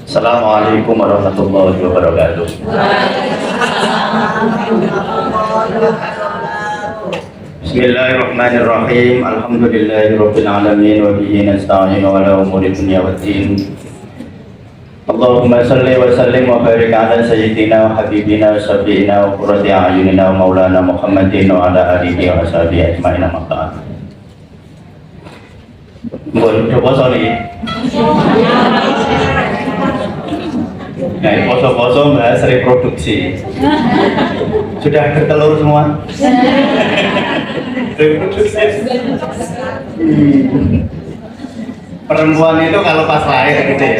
Assalamualaikum warahmatullahi wabarakatuh. Bismillahirrahmanirrahim. Alhamdulillahirabbil alamin wa bihi nasta'inu ala umuri dunya waddin. Allahumma shalli wa sallim wa barik ala sayyidina wa habibina wa syafi'ina wa qurrati a'yunina wa maulana Muhammadin wa ala alihi wa sahbihi ajma'in amma ba'd. Mbok poso niki. Nah, poso-poso bahas reproduksi. Sudah bertelur semua? Reproduksi. Perempuan itu kalau pas lahir gitu ya.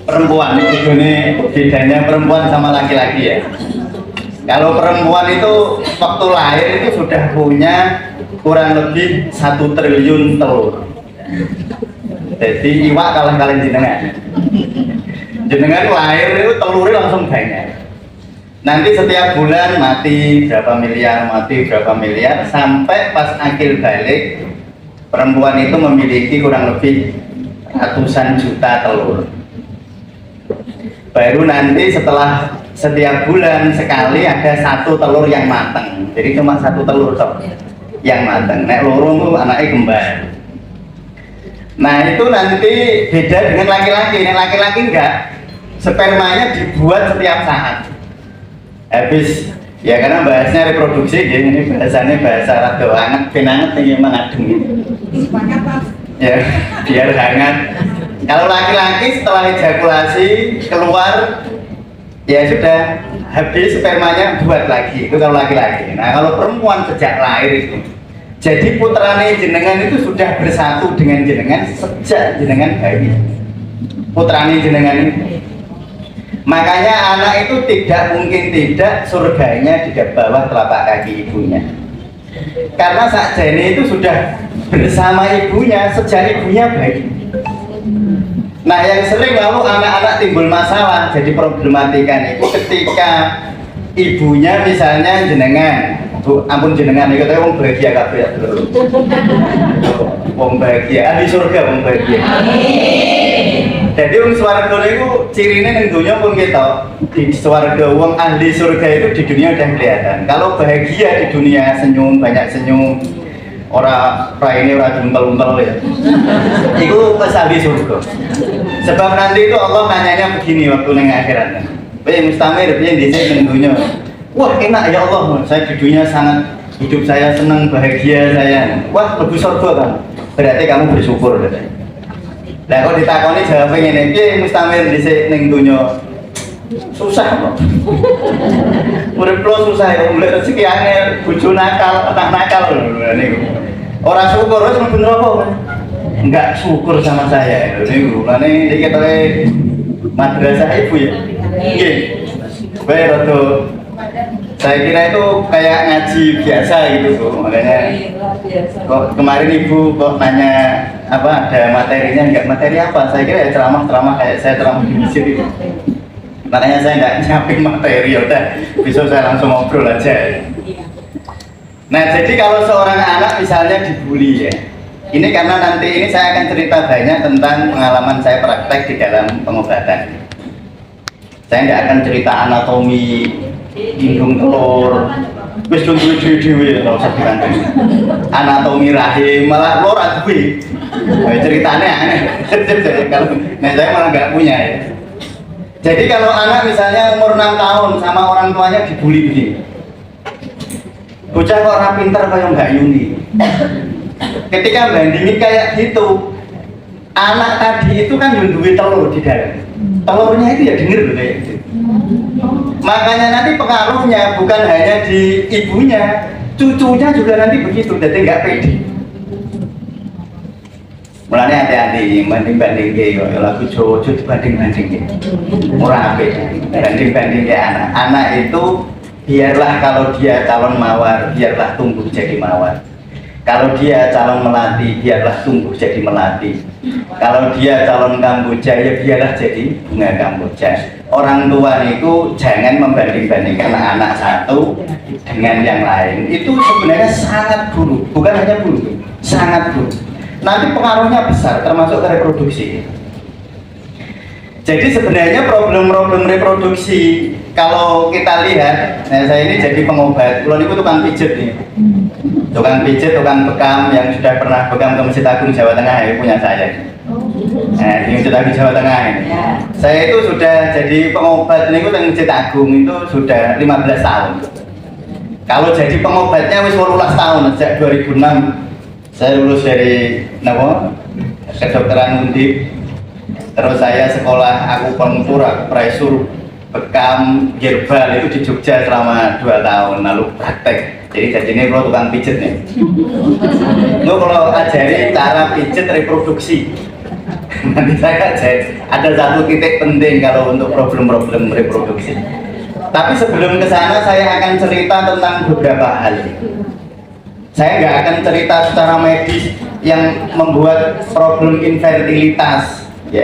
Perempuan itu bedanya perempuan sama laki-laki ya. Kalau perempuan itu waktu lahir itu sudah punya kurang lebih 1 triliun telur. Jadi iwak kalah kalian jenengan lahir itu telurnya langsung banyak. Nanti setiap bulan mati berapa miliar sampai pas akhir balik perempuan itu memiliki kurang lebih ratusan juta telur. Baru nanti setelah setiap bulan sekali ada 1 telur yang matang. Jadi cuma 1 telur toh yang matang. Nek loro itu anaknya kembar. Nah itu nanti beda dengan laki-laki. Nek laki-laki enggak, spermanya dibuat setiap saat. Habis ya karena bahasnya reproduksi, ini bahasanya bahasa rada hangat, penanget ini mengadem gitu. Ya biar hangat. Kalau laki-laki setelah ejakulasi keluar ya sudah habis spermanya buat lagi, itu kalau laki-laki. Nah kalau perempuan sejak lahir itu jadi putrane jenengan itu sudah bersatu dengan jenengan sejak jenengan bayi. Putrane jenengan itu. Makanya anak itu tidak mungkin tidak surganya di bawah telapak kaki ibunya. Karena saat jani itu sudah bersama ibunya sejak ibunya bayi. Nah yang sering lalu anak-anak timbul masalah jadi problematika itu ketika ibunya misalnya jenengan, ampun jenengan itu katanya wong bahagia kabeh dulu. Wong bahagia, ahli surga wong bahagia. Jadi wong swarga niku cirine ning donya pun kita di swarga wong ahli surga itu di dunia udah kelihatan. Kalau bahagia di dunia senyum, banyak senyum, raine ora jumpel-umpel ya. Iku pas ahli surga. Sebab nanti itu Allah nanyanya begini waktu neng akhirat. Mustamir piye dhisik ning donya. Wah enak ya Allah, saya di dunia sangat hidup saya senang, bahagia saya. Wah lebih surga kan? Berarti kamu bersyukur katanya. Lah kok ditakoni jawabnya ngene, piye Mustamir dhisik ning donya? Susah kok. Urip lo susah ya, mulai rezeki angel, bojo nakal, anak nakal niku. Ora syukur wis mlebu neraka. Enggak syukur sama saya niku. Lane iki ketoke madrasah ibu ya. Nggih. Bae rada saya kira itu kayak ngaji biasa gitu kok. Makanya kok kemarin ibu kok nanya apa ada materinya, enggak materi apa? Saya kira ya ceramah kayak saya ceramah di masjid itu. Makanya saya nggak nyiapin materi, udah besok saya langsung ngobrol aja. Nah jadi kalau seorang anak misalnya dibully ya, ini karena nanti ini saya akan cerita banyak tentang pengalaman saya praktek di dalam pengobatan. Saya nggak akan cerita anatomi indung telur, wis dewe-dewe kalau usah dibantu. Anatomi rahim malah lor aduh. Ceritanya aneh. Kalau nah saya malah nggak punya ya. Jadi kalau anak misalnya umur 6 tahun sama orang tuanya dibully begini, bocah kok orang pintar kayak Mbak Yuni. Ketika bandingin kayak gitu, anak tadi itu kan yang duwe telur di dalam. Telurnya itu ya denger loh kayak gitu. Makanya nanti pengaruhnya bukan hanya di ibunya, cucunya juga nanti begitu, jadi nggak pede. Mulanya hati-hati, banding-banding kayak lagu Jawa dibanding-banding murah banding-banding kayak anak itu biarlah kalau dia calon mawar, biarlah tumbuh jadi mawar. Kalau dia calon melati, biarlah tumbuh jadi melati. Kalau dia calon Kamboja, ya biarlah jadi bunga Kamboja. Orang tua itu jangan membanding-bandingkan anak satu dengan yang lain. Itu sebenarnya sangat buruk, bukan hanya buruk, sangat buruk. Nanti pengaruhnya besar, termasuk ke reproduksi. Jadi sebenarnya problem-problem reproduksi kalau kita lihat, nah saya ini jadi pengobat, kalau ini tukang pijet nih, tukang pijet, tukang bekam yang sudah pernah bekam ke Masjid Agung Jawa Tengah ya punya saya. Nah di Masjid Agung Jawa Tengah ini, saya itu sudah jadi pengobat ini di Masjid Agung itu sudah 15 tahun. Kalau jadi pengobatnya wis 18 tahun sejak 2006 saya lulus dari kedokteran Undip. Terus saya sekolah akupunktur, bekam, herbal itu di Jogja selama 2 tahun lalu praktek. Jadi jadinya kalau tukang pijet nih. Lo kalau ajari cara pijet reproduksi. Nanti saya ajari ada satu titik penting kalau untuk problem-problem reproduksi. Tapi sebelum ke sana saya akan cerita tentang beberapa hal. Saya nggak akan cerita secara medis yang membuat problem infertilitas. Ya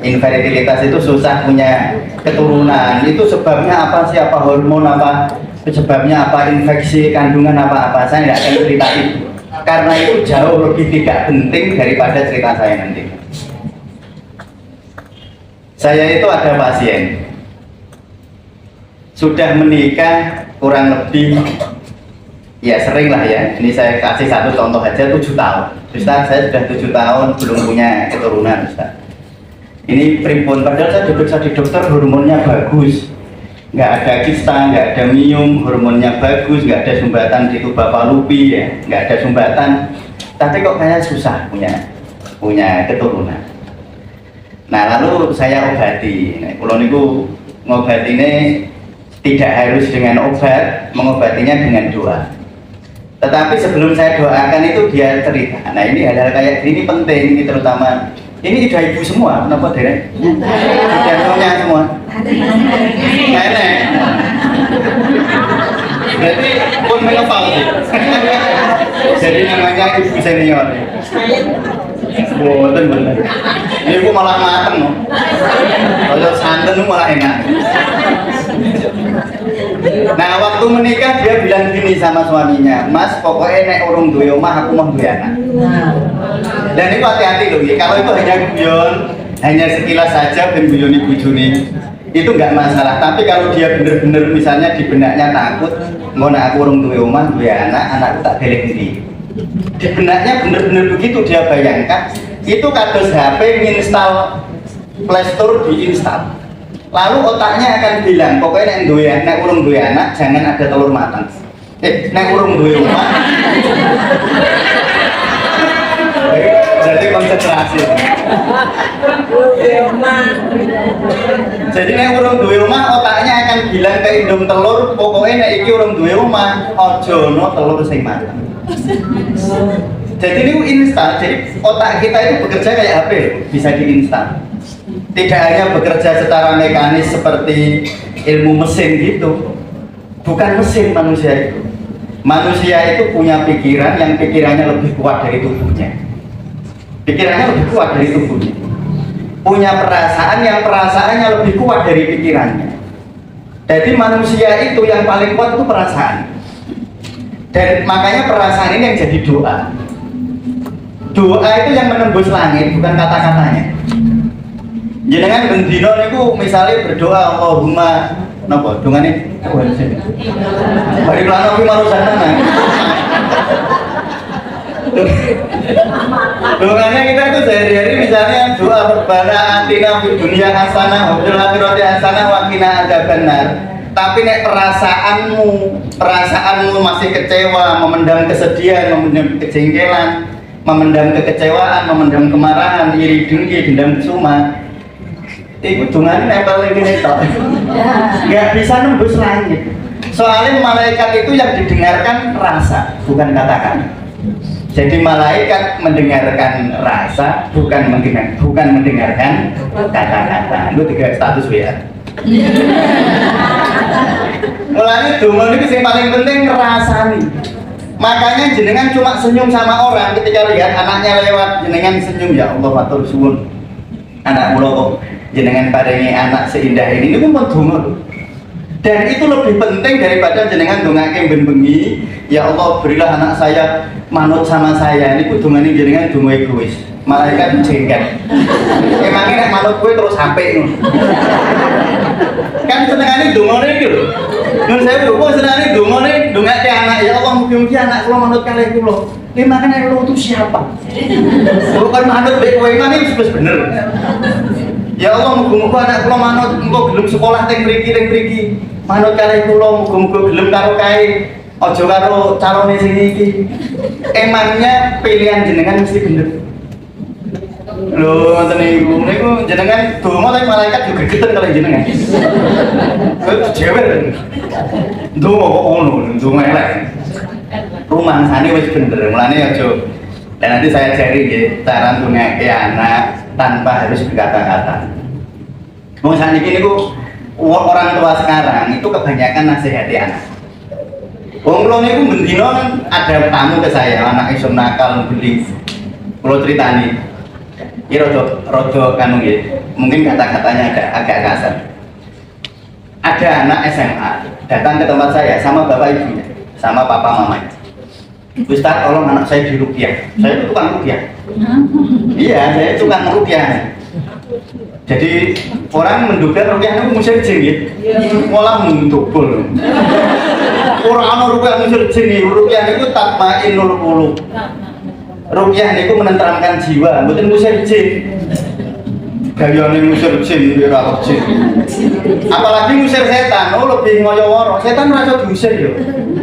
infertilitas itu susah punya keturunan. Itu sebabnya apa sih? Apa hormon apa? Sebabnya apa? Infeksi kandungan apa-apa? Saya nggak akan cerita itu. Karena itu jauh lebih tidak penting daripada cerita saya nanti. Saya itu ada pasien sudah menikah kurang lebih ya sering lah ya. Ini saya kasih satu contoh aja, 7 tahun. Ustaz, saya sudah 7 tahun belum punya keturunan, Ustaz. Ini primbon, padahal saya diperiksa di dokter hormonnya bagus, nggak ada kista, nggak ada miom, hormonnya bagus, nggak ada sumbatan di tuba Fallopi ya, nggak ada sumbatan. Tapi kok kayak susah punya keturunan. Nah lalu saya obati. Nah, kalau niku ngobati ini tidak harus dengan obat, mengobatinya dengan doa. Tetapi sebelum saya doakan itu dia cerita. Nah ini hal-hal kayak gini penting, ini terutama ini udah ibu semua, kenapa Derek? Udah semuanya semua. Nenek. Berarti pun menepal sih. Jadi namanya ibu senior. Betul. Ini ibu malah mateng loh. Kalau santan malah enak. Nah waktu menikah dia bilang gini sama suaminya, Mas pokoknya nek urung duwe omah aku mau duwe anak. Dan itu hati-hati loh, kalau itu hanya guyon, hanya sekilas saja ben guyoni bojone itu nggak masalah. Tapi kalau dia bener-bener misalnya di benaknya takut, ngono aku urung duwe omah duwe anak, anakku tak belek ndi. Di benaknya bener-bener begitu dia bayangkan, itu kados HP nginstal Play Store diinstal. Lalu otaknya akan bilang, pokoknya nek urung duwe anak jangan ada telur matang. Nek urung duwe omah. Jadi konsentrasi. Jadi nek urung duwe omah otaknya akan bilang ke indung telur, pokoknya nek iki urung duwe omah, ojo no telur sing matang. Jadi ini instan. Jadi otak kita itu bekerja kayak HP, bisa diinstal. Tidak hanya bekerja secara mekanis seperti ilmu mesin gitu. Bukan mesin manusia itu. Manusia itu punya pikiran yang pikirannya lebih kuat dari tubuhnya. Pikirannya lebih kuat dari tubuhnya. Punya perasaan yang perasaannya lebih kuat dari pikirannya. Jadi manusia itu yang paling kuat itu perasaan. Dan makanya perasaan ini yang jadi doa. Doa itu yang menembus langit, bukan kata-katanya. Jenengan bendino niku misalnya berdoa Allahumma napa dongane bari plano kuwi marusan tenan. Dongane kita itu sehari-hari misalnya doa Rabbana atina fid dunya hasanah wa fil akhirati hasanah wa qina adzabannar. Tapi nek perasaanmu masih kecewa, memendam kesedihan, memendam kejengkelan, memendam kekecewaan, memendam kemarahan, iri dengki, dendam kesuma, itu dungan nempel ini toh, nggak bisa nembus langit. Soalnya malaikat itu yang didengarkan rasa, bukan kata-kata. Jadi malaikat mendengarkan rasa, bukan mendengarkan kata-kata. Itu 3 status WA. Mulai dungan itu yang paling penting ngerasani. Makanya jenengan cuma senyum sama orang ketika lihat anaknya lewat, jenengan senyum, ya Allah matur suwun. Anak mulo kok jenengan paringi anak seindah ini pun donga. Dan itu lebih penting daripada jenengan dongake ben bengi, ya Allah berilah anak saya manut sama saya ini kudungan jenengan dungo egois malaikat jengkel emangnya nek manut gue terus sampai nu kan senengane dungane iki lho nun saya kok senengane dungane dongake anak ya Allah mugi-mugi anak kula manut kalih kula iki makane lu itu siapa bukan manut mek kowe iki wis bener ya Allah mugi-mugi anak kula manut engko gelem sekolah teng mriki manut kalih kula mugi-mugi gelem karo kae ojo karo calone sing iki. Emangnya pilihan jenengan mesti bener. Lho ngoten niku jenengan donga tapi malaikat juga gegeten kalau jenengan. Jewer. Donga kok ngono, donga elek. Rumangsane wis bener, mulane ojo. Dan nanti saya cari nggih cara ndongake anak tanpa harus berkata-kata. Wong saniki niku orang tua sekarang itu kebanyakan nasihati anak. Wong kula niku bendina ada tamu ke saya, anak iso nakal beli. Kula critani. Iki rada kanu nggih. Mungkin kata-katanya agak kasar. Ada anak SMA datang ke tempat saya sama bapak ibunya, sama papa mamanya. Ustaz, tolong anak saya diruqyah. Saya itu tukang ruqyah. Iya, saya tukang ruqyah. Jadi orang menduga ruqyah itu musir jin ya. Malah mendobol. Ora ana ruqyah musir jin, ruqyah itu tatmainul qulub. Ruqyah niku menenteramkan jiwa, mboten musir jin. Gayane musir jin ora jin. Apalagi musir setan, lebih ngoyo-woro. Setan ora iso diusir yo.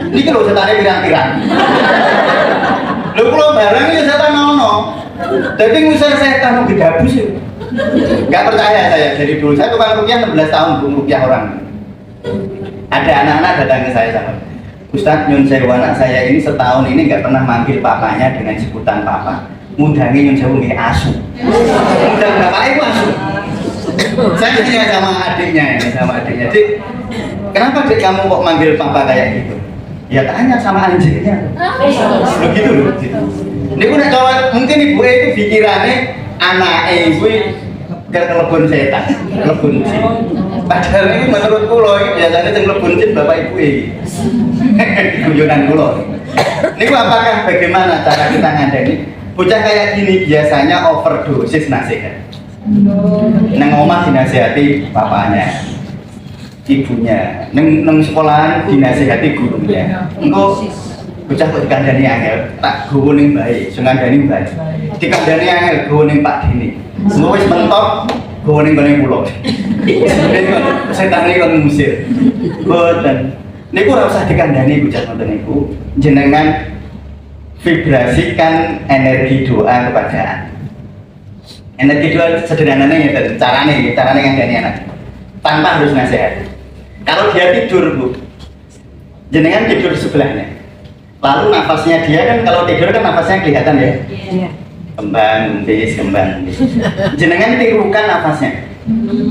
Niki lho setane pirang-pirang. Lho kula bareng ya setan ono. Dadi ngusir setan gedabus yo. Enggak percaya saya dari dulu. Saya tukang ruqyah 16 tahun ruqyah orang. Ada anak-anak datang ke saya sama. Ustaz, nyun sewu anak saya ini setahun ini nggak pernah manggil papanya dengan sebutan papa. Mudangi nyun sewu nggih asu. Mudang bapaknya itu asu. Saya tanya sama adiknya ini, sama adiknya. Dik, kenapa dik kamu kok manggil papa kayak gitu? Ya tanya sama anjingnya. Begitu loh. Ini udah cowok, mungkin ibu itu pikirannya anak ibu kelebon setan, kelebon jin. Padahal ini menurut kulo biasanya yang kelebon jin bapak ibu ini. Guyonan kulo. Ini apakah bagaimana cara kita ngandani? Bocah kayak gini biasanya overdosis nasihat. Nang omah dinasihati bapaknya, ibunya, nang sekolahan dinasihati gurunya. Engko bocah kok dikandani angel, tak gowo ning bae, sing ngandani bae. Dikandani angel gowo ning Pak Dini. Engko wis mentok gowo ning gone kula. Setan iki kon musir. Boten. Niku ora usah dikandani bocah ngoten niku. Jenengan vibrasikan energi doa kepada anak. Energi doa sederhananya ya, caranya ngandani anak. Tanpa harus nasihat. Kalau dia tidur, Bu, jenengan tidur di sebelahnya. Lalu nafasnya dia kan kalau tidur kan nafasnya kelihatan ya. Kembang, embis. Jenengan tirukan nafasnya.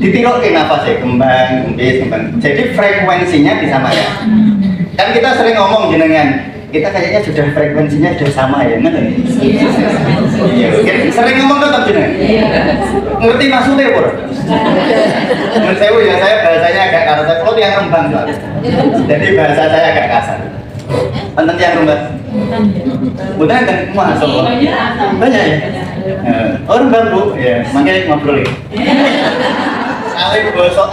Ditirukin nafasnya, kembang, embis. Jadi frekuensinya disamakan. Kan kita sering ngomong jenengan, kita kayaknya sudah frekuensinya sudah sama ya, ngerti? Iya, sering ngomong tetap jenengan. Ngerti maksudnya, Bro? Menurut saya ya, saya bahasanya agak kasar. Kalau yang rembang soalnya. Jadi bahasa saya agak kasar. Tentang yang rembang. Bukan kan masuk. Banyak ya. Oh rembang Bu, ya. Makanya ngobrol ya. Kali bosok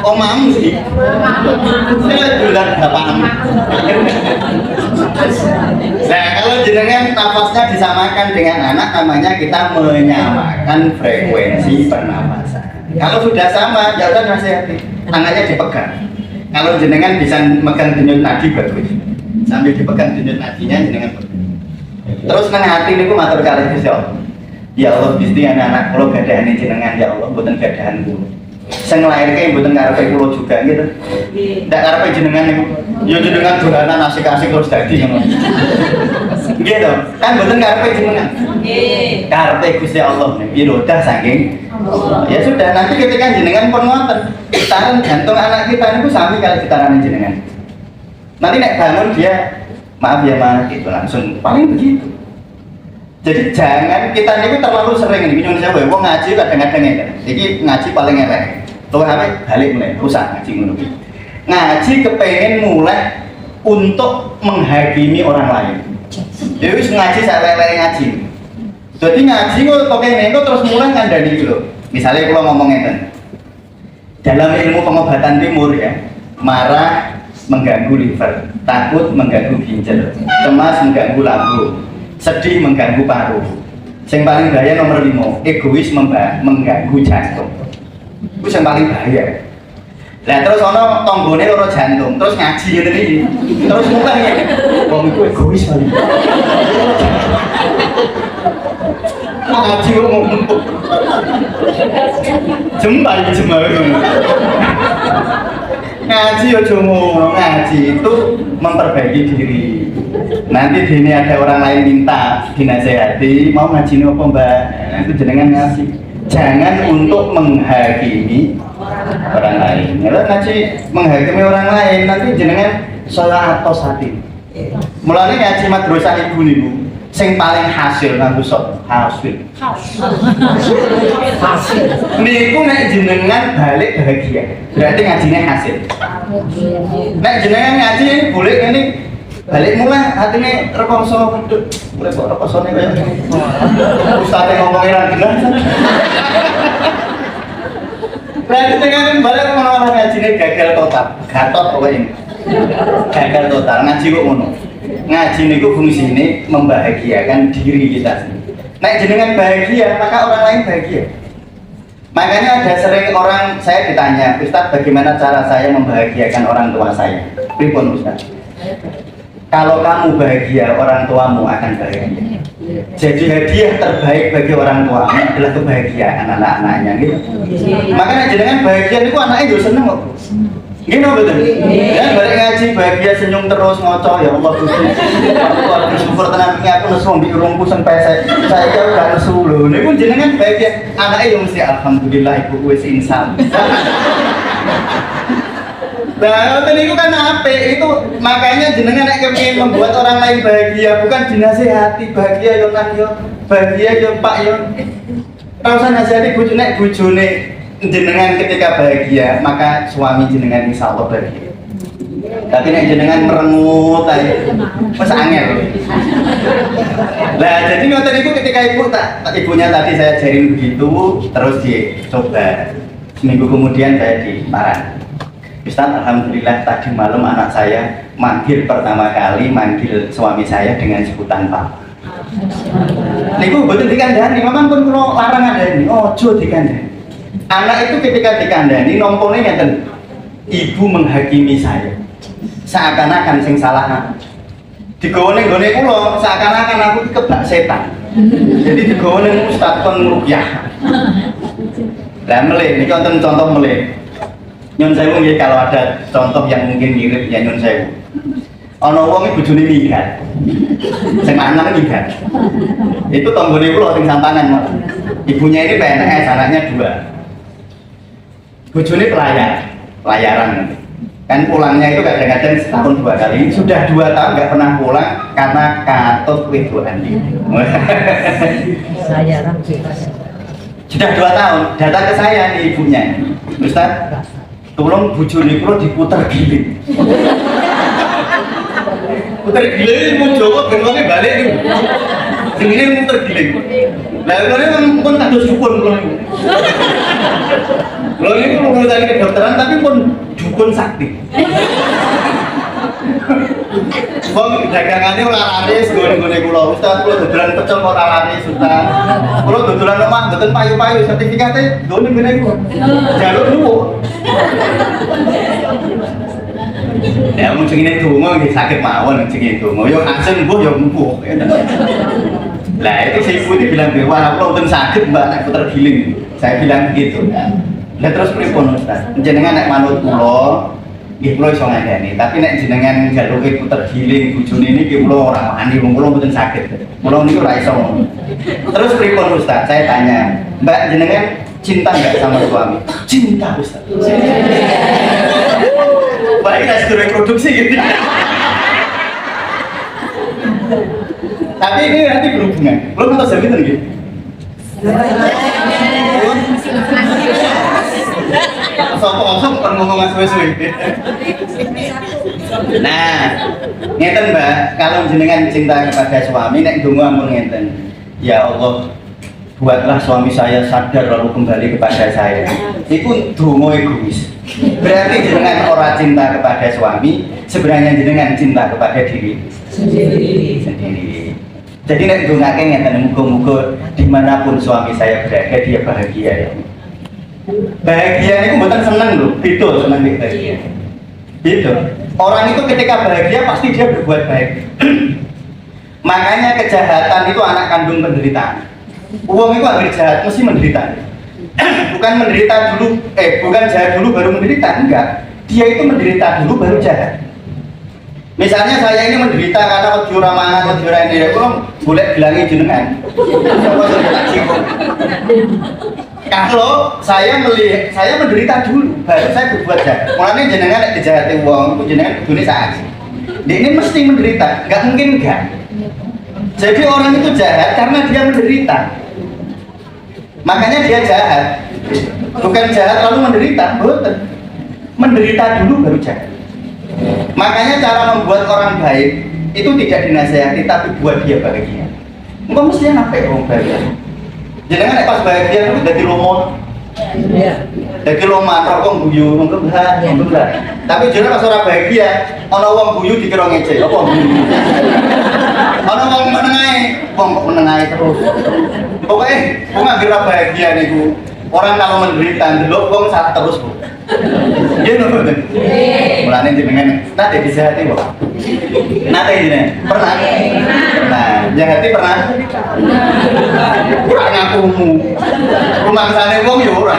omam sih. Saya bulan bapak. Nah kalau jenengan nafasnya disamakan dengan anak, namanya kita menyamakan frekuensi pernapasan. Kalau sudah sama, ya udah nasihati, tangannya dipegang. Kalau jenengan bisa megang denyut nadi bagus, sambil dipegang denyut nadinya jenengan pegang. Terus nang hati niku matur kalih Gusti Allah. Ya Allah, Gusti anak-anak kula gadahane jenengan ya Allah, mboten gadahan kula. Sing nglairke mboten karepe kula juga gitu. Ndak karepe jenengan niku. Ya jenengan dolanan asik-asik terus dadi ngono. Nggih to, kan mboten karepe jenengan. Nggih. Karepe Gusti Allah pirodah saking ya sudah, nanti ketika jenengan pun ngoten, getaran jantung anak kita itu sami kali getaran jenengan. Nanti nek bangun dia maaf ya Ma, gitu langsung paling begitu. Jadi jangan kita ini terlalu sering ini nyuwun sewu wong ngaji kadang-kadang ngene. Iki ngaji paling elek. Luwih apik balik mulai rusak ngaji ngono iki. Ngaji kepengen mulai untuk menghakimi orang lain. Ya wis ngaji sak lelek ngaji. Jadi ngaji kok kene terus mulai ngandani iki lho. Misale kula ngomong ngeten. Dalam ilmu pengobatan timur ya, marah mengganggu liver, takut mengganggu ginjal, cemas mengganggu lambung, sedih mengganggu paru. Yang paling bahaya nomor 5, egois mengganggu jantung. Itu yang paling bahaya. Nah terus ono tonggone loro jantung, terus ngaji ngene iki. Terus mulai ya, wong iku egois paling. Ngaji ngomong. Jembar ngaji ya cuma ngaji itu memperbaiki diri. Nanti dini ada orang lain minta dinasehati, mau ngaji ini apa mbak? Nah, itu jenengan ngasih. Jangan untuk menghakimi orang lain. Kalau ngaji menghakimi orang lain, nanti jenengan salah atau hati. Mulanya ngaji madrasah ibu nih bu. Sing paling hasil nganggo sop hasil niku nek jenengan balik bahagia berarti ngajinya hasil. Nek jenengan ngaji boleh ini balik mulai hatinya rekoso boleh kok rekosone kaya ustaz ngomongin ra jelas berarti jenengan balik ngono ngajine gagal total gatot pokoknya gagal total ngaji kok ngono. Ngaji niku fungsinya membahagiakan diri kita sendiri. Nek jenengan bahagia, maka orang lain bahagia. Makanya ada sering orang saya ditanya, Ustaz bagaimana cara saya membahagiakan orang tua saya? Pripun Ustaz? Kalau kamu bahagia, orang tuamu akan bahagia. Jadi hadiah terbaik bagi orang tua adalah kebahagiaan anak-anaknya gitu. Makanya jenengan bahagia niku anaknya yo seneng kok. Gini betul, ya balik ngaji bahagia senyum terus ngocok ya Allah Gusti. Aku bersyukur tenang aku nesu ambil urungku sampai saya udah nesu loh. Ini pun jenengan bahagia, anaknya yang mesti alhamdulillah ibu wis insan. Nah, itu kan apa? Itu makanya jenengan yang kepingin membuat orang lain bahagia, bukan dinasehati bahagia yo nak yo, bahagia yo pak yo. Kalau saya nasihati bujune jenengan ketika bahagia, maka suami jenengan insya Allah bahagia. Tapi nek jenengan merengut aja, mas angel. Nah, jadi ngoten itu ketika ibunya tadi saya ajarin begitu, terus dicoba. Seminggu kemudian saya dimarah. Ustaz, alhamdulillah tadi malam anak saya manggil pertama kali manggil suami saya dengan sebutan Pak. Niku betul dikandani, memang pun kalau larang ada ini, ojo dikandani. Anak itu ketika dikandani nompornya ngeten, ibu menghakimi saya seakan-akan sing salah digone kula seakan-akan aku kebak setan. Jadi digone ustaz kon rukyah. Lah melih niki wonten contoh melih. Nyun sewu nggih kalau ada contoh yang mungkin mirip ya nyun sewu. Ana wong iki bojone minggat. Sing lanang minggat. Itu tanggane kula sing sampangan. Ibunya ini PNS, anaknya 2. Bojone pelayaran kan pulangnya itu kadang-kadang setahun 2 kali. Sudah 2 tahun nggak pernah pulang karena katut wedoan. Sudah 2 tahun datang ke saya nih ibunya, Ustaz tolong bojone kula diputer giling. Puter giling mau Jawa bengone balik nih. Sing ini muter giling. Lah kene pun kados dukun kula. Kalau ini urusan kedokteran tapi pun dukun sakti. Wong dagangannya ora laris gone-gone kula. Ustaz kula dodolan pecel kok ora laris Ustaz. Kula dodolan omah mboten payu-payu sertifikate gone-gone kula. Jaluk nuwuk. Ya mung jenenge donga nggih sakit mawon jenenge donga. Yo asen mbuh yo mbuh. Lah itu si ibu ini bilang wah aku udah sakit mbak nek puter giling. Saya bilang begitu. Lah terus pripun Ustaz? Jenengan nek manut kula nggih kula iso ngandani, tapi nek jenengan jaluke puter giling bojone niki kula ora wani, kula mboten sakit. Kula niku ora iso. Terus pripun Ustaz? Saya tanya, Mbak jenengan cinta enggak sama suami? Cinta Ustaz. Baik nasi goreng produksi gitu. Tapi ini nanti berhubungan. Belum atau jaminan gitu. Sopong-sopong kan ngomong suwe-suwe. Nah, ngeten Mbak, kalau jenengan cinta kepada suami, nek donga ampun ngeten. Ya Allah, buatlah suami saya sadar lalu kembali kepada saya. Itu donga egois. Berarti jenengan orang cinta kepada suami, sebenarnya jenengan cinta kepada diri sendiri. Jadi nek dongake ngeten, muga-muga dimanapun suami saya berada dia bahagia ya. Bahagia itu bukan seneng loh, itu seneng bahagia. Gitu. Orang itu ketika bahagia pasti dia berbuat baik. Makanya kejahatan itu anak kandung penderitaan. Uang itu hampir jahat mesti menderita. Bukan menderita dulu, bukan jahat dulu baru menderita, enggak. Dia itu menderita dulu baru jahat. Misalnya saya ini menderita karena wedi ora mangan, wedi ora ini, kok golek gelangi jenengan. Coba tak cikuk. Kalau saya melihat, saya menderita dulu, baru saya berbuat jahat. Mulanya jenengan nek dijahati wong, itu jenengan kudune saksi. Dia ini mesti menderita, nggak mungkin enggak. Jadi orang itu jahat karena dia menderita. Makanya dia jahat. Bukan jahat lalu menderita, betul. Menderita dulu baru jahat. Makanya cara membuat orang baik itu tidak dinasehati tapi buat dia bahagia. Enggak mesti sampai orang bahagia. Jangan pas bahagia itu jadi lomon. Iya. Jadi loman, wong guyu, wong kebelah. Tapi jangan pas orang bahagia, ana wong guyu dikira ngece, apa wong guyu. Ana wong menengae, wong kok menengae terus. Pokoknya wong anggere bahagia niku. Orang kalau menderita ndelok wong sak terus, Bu. Iya lho, Bu. Mulane jenengan nate disehati, Bu. Nate jenengan pernah? Pernah. Jahati pernah? Ora ngakumu. Rumangsane wong ya ora.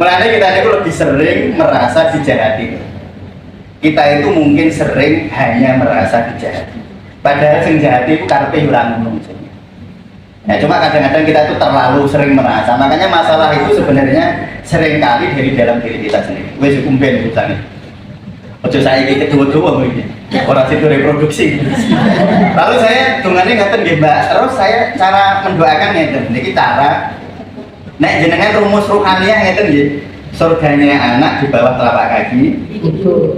Mulane kita itu lebih sering merasa dijahati. Kita itu mungkin sering hanya merasa dijahati. Padahal sing jahati itu karepe ora ngono. Ya, cuma kadang-kadang kita itu terlalu sering merasa. Makanya masalah itu sebenarnya seringkali dari dalam diri kita sendiri. Wes kumben utane. Ojo saiki kedua-dua iki. Ora situ reproduksi. Lalu saya dungane ngaten nggih, Mbak. Terus saya cara mendoakan ngeten. Niki cara nek jenengan rumus ruhaniah ngeten nggih. Surganya anak di bawah telapak kaki,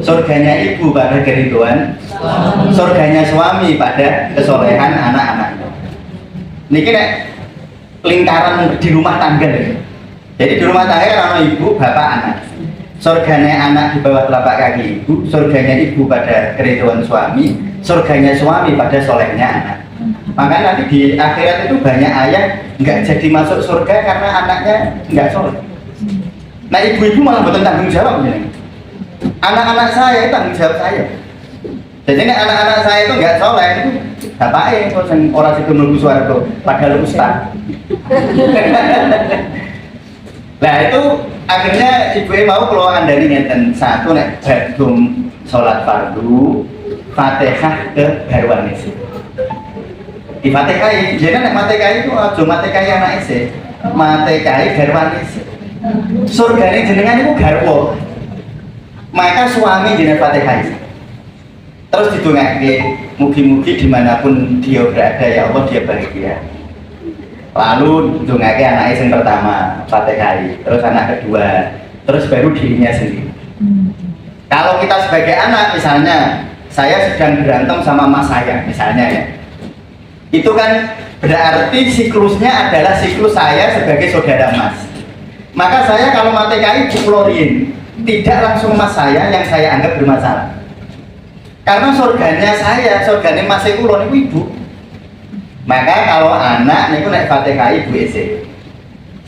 surganya ibu pada keriduan, surganya suami pada kesolehan anak-anak. Niki nek lingkaran di rumah tangga nih. Jadi di rumah tangga kan ibu, bapak, anak. Surganya anak di bawah telapak kaki ibu, surganya ibu pada keriduan suami, surganya suami pada solehnya anak. Maka nanti di akhirat itu banyak ayat nggak jadi masuk surga karena anaknya nggak soleh. Nah ibu-ibu malah betul tanggung jawab nih. Anak-anak saya tanggung jawab saya. Jadi nek anak-anak saya itu nggak soleh itu bapaknya kok orang situ mlebu swarga padahal ustaz. Nah itu akhirnya ibu mau keluar dari ngeten satu nek badung sholat fardu Fatihah ke garwane sih. Di Fatihah jadi nek Fatihah itu aja Fatihah anak sih, Fatihah garwane sih. Surgane jenengan itu garwa. Maka suami jenengan Fatihah. Terus didongake, mugi-mugi dimanapun dia berada ya Allah dia bahagia. Lalu didongake anaknya yang pertama Fatihah, terus anak kedua, terus baru dirinya sendiri. Kalau kita sebagai anak misalnya, saya sedang berantem sama mas saya misalnya ya, itu kan berarti siklusnya adalah siklus saya sebagai saudara mas. Maka saya kalau Fatihah diplorin, tidak langsung mas saya yang saya anggap bermasalah. Karena surganya saya, surganya mas itu lho niku ibu. Maka kalau anak niku naik Fatihah ibu isi.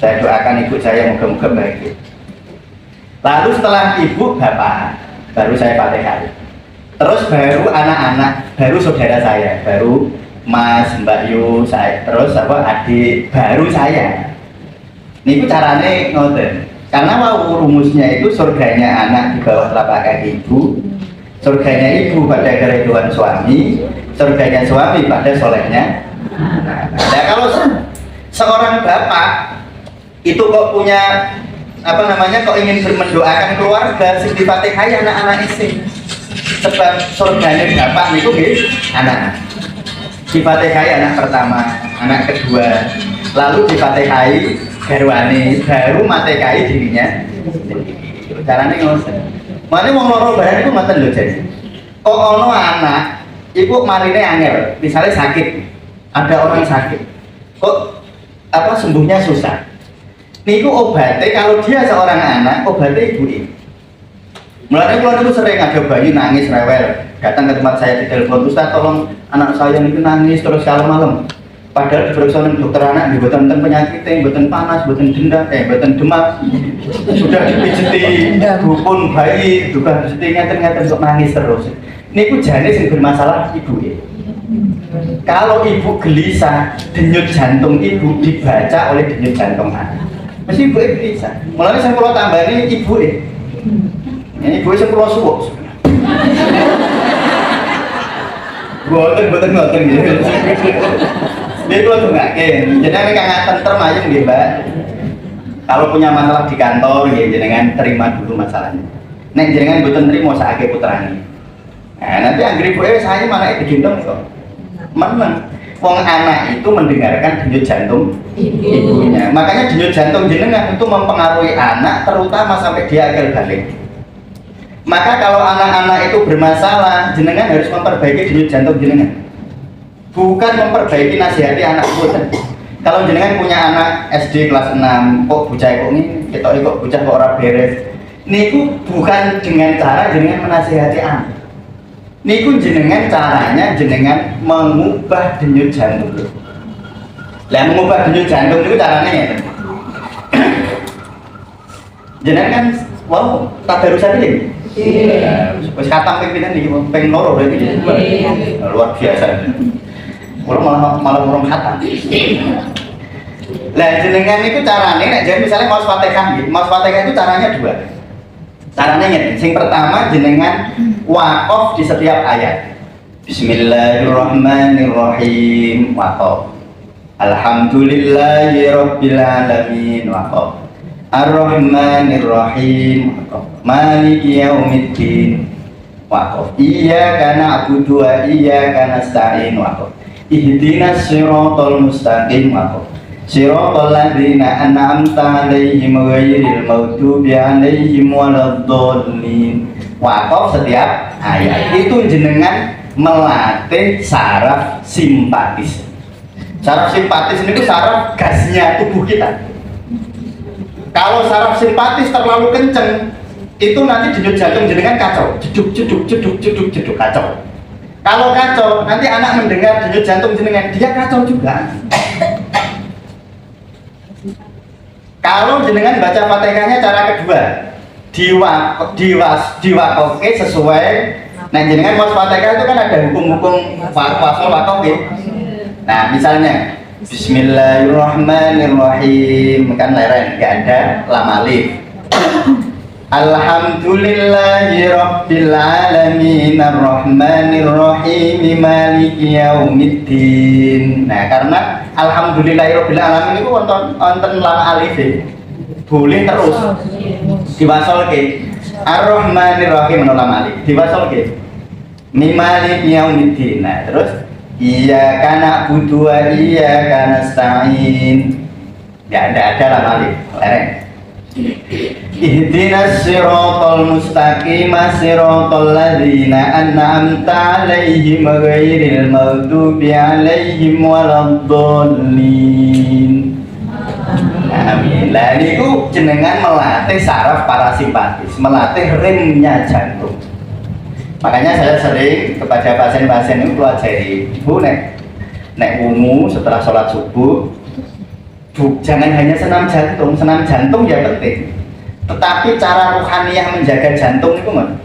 Saya doakan ibu saya moga-moga bahagia. Lalu setelah ibu bapak, baru saya Fatihah. Terus baru anak-anak, baru saudara saya, baru Mas, Mbak Yu, saya, terus apa adik, baru saya. Niku carane ngoten. Karena mau rumusnya itu surganya anak di bawah telapak kaki ibu. Surganya ibu pada keriduan suami, surganya suami pada solehnya. Nah kalau seorang bapak itu kok punya apa namanya, kok ingin mendoakan keluarga, sing Fatihah anak-anak isi. Sebab surganya bapak itu anak. Di Fatihah anak pertama, anak kedua, lalu di Fatihah garwane, baru Fatihah dirinya. Caranya ngoten. Makanya wong loro badan itu ngoten lho jadi. Kok ono anak ibu marine angel, misalnya sakit, ada orang sakit, kok apa sembuhnya susah. Niku obatnya kalau dia seorang anak, obatnya ibu ini. Mulanya kalau itu sering ada bayi nangis rewel, datang ke tempat saya di telepon, Ustaz tolong anak saya itu nangis terus kalau malam. Padahal diperiksa dengan dokter anak, di buatan penyakitnya, buatan panas, buatan denda, buatan demam, sudah dipijeti dukun bayi, juga pijeti ngeten-ngeten untuk nangis terus. Ini ku jenis yang bermasalah ibu ya. Kalau ibu gelisah, denyut jantung ibu dibaca oleh denyut jantung anak. Mesti ibu gelisah. Mulanya saya kalau tambah ini ibu ya. Ini ibu saya kalau suwuk. Boten gitu. Dia kalau tuh nggak jadi mereka nggak tentrem aja nih mbak. Kalau punya masalah di kantor, ya jangan terima dulu masalahnya. Nek jangan buatan terima saake putrani. Nah nanti anggri gue saya malah digendong kok. Menang. Wong anak itu mendengarkan denyut jantung ibunya. Makanya denyut jantung jenengan itu mempengaruhi anak, terutama sampai dia akil balik. Maka kalau anak-anak itu bermasalah, jenengan harus memperbaiki denyut jantung jenengan. Bukan memperbaiki nasihati anak boten. Kalau jenengan punya anak SD kelas 6, kok bocah kok ini, kita kok bocah kok ora beres. Niku bukan dengan cara jenengan menasihati anak. Niku jenengan caranya jenengan mengubah denyut jantung. Lah mengubah denyut jantung niku caranya ya. Jenengan kan wow, tabarusan ini. Iya. Wis khatam pimpinan iki ping loro berarti. Luar biasa. Malah urung khatam. Lah jenengan itu caranya nek jadi misalnya maos Fatihah nggih. Maos Fatihah itu caranya dua. Caranya ngene. Sing pertama jenengan waqaf di setiap ayat. Bismillahirrahmanirrahim waqaf. Alhamdulillahirabbil alamin waqaf. Ar-Rahmanirrahim waqaf. Maliki yaumiddin waqaf. Iyyaka na'budu wa iyyaka nasta'in waqaf. Ihdinas siratal mustaqim waqaf. Siratal ladzina an'amta 'alaihim ghairil maghdubi 'alaihim waladdallin. Waqaf setiap ayat. Itu jenengan melatih saraf simpatis. Saraf simpatis ini saraf gasnya tubuh kita. Kalau saraf simpatis terlalu kenceng, itu nanti denyut jantung jenengan kacau, jeduk kacau. Kalau kacau, nanti anak mendengar denyut jantung jenengan, dia kacau juga. Kalau jenengan baca Fatihahnya cara kedua, diwakoke sesuai. Nah jenengan mas Fatihah itu kan ada hukum-hukum wasol wakoke. Nah misalnya Bismillahirrahmanirrahim kan leren, gak ada lam alif. Alhamdulillahirabbil alamin arrahmanirrahim maliki yaumiddin. Nah, karena alhamdulillahirabbil alamin itu wonten lam alif. Boleh terus diwasolke. Arrahmanirrahim lam alif. Diwasolke. Maliki yaumiddin. Nah, terus iyyaka na'budu wa iyyaka nasta'in. Ya ada lam alif. Leren. Ihdinas siratal mustaqim siratal ladzina an'amta 'alaihim ghairil maghdubi 'alaihim waladdallin. Amin. Lah niku jenengan melatih saraf parasimpatis, melatih remnya jantung. Makanya saya sering kepada pasien-pasien itu pelajari, Bu nek wungu setelah sholat subuh, jangan hanya senam jantung ya penting. Tetapi cara ruhaniyah menjaga jantung itu kan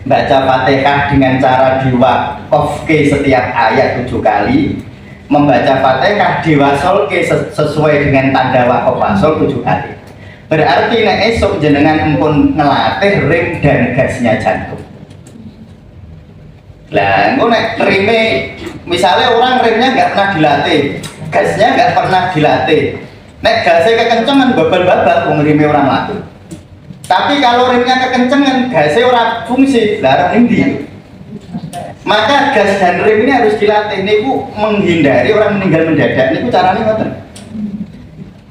baca Fatihah dengan cara diwakofke setiap ayat 7 kali, membaca Fatihah diwasolke sesuai dengan tanda wakof wasol 7 kali. Berarti nek esok jenengan pun ngelatih rem dan gasnya jantung. Lah, engko nek reme misalnya orang remnya nggak pernah dilatih, gasnya nggak pernah dilatih. Nek gasnya kekencengan babal-babal wong reme orang latih. Tapi kalau remnya kekencengan, gasnya orang fungsi, lah endi. Maka gas dan rem ini harus dilatih. Niku menghindari orang meninggal mendadak. Niku caranya ngoten.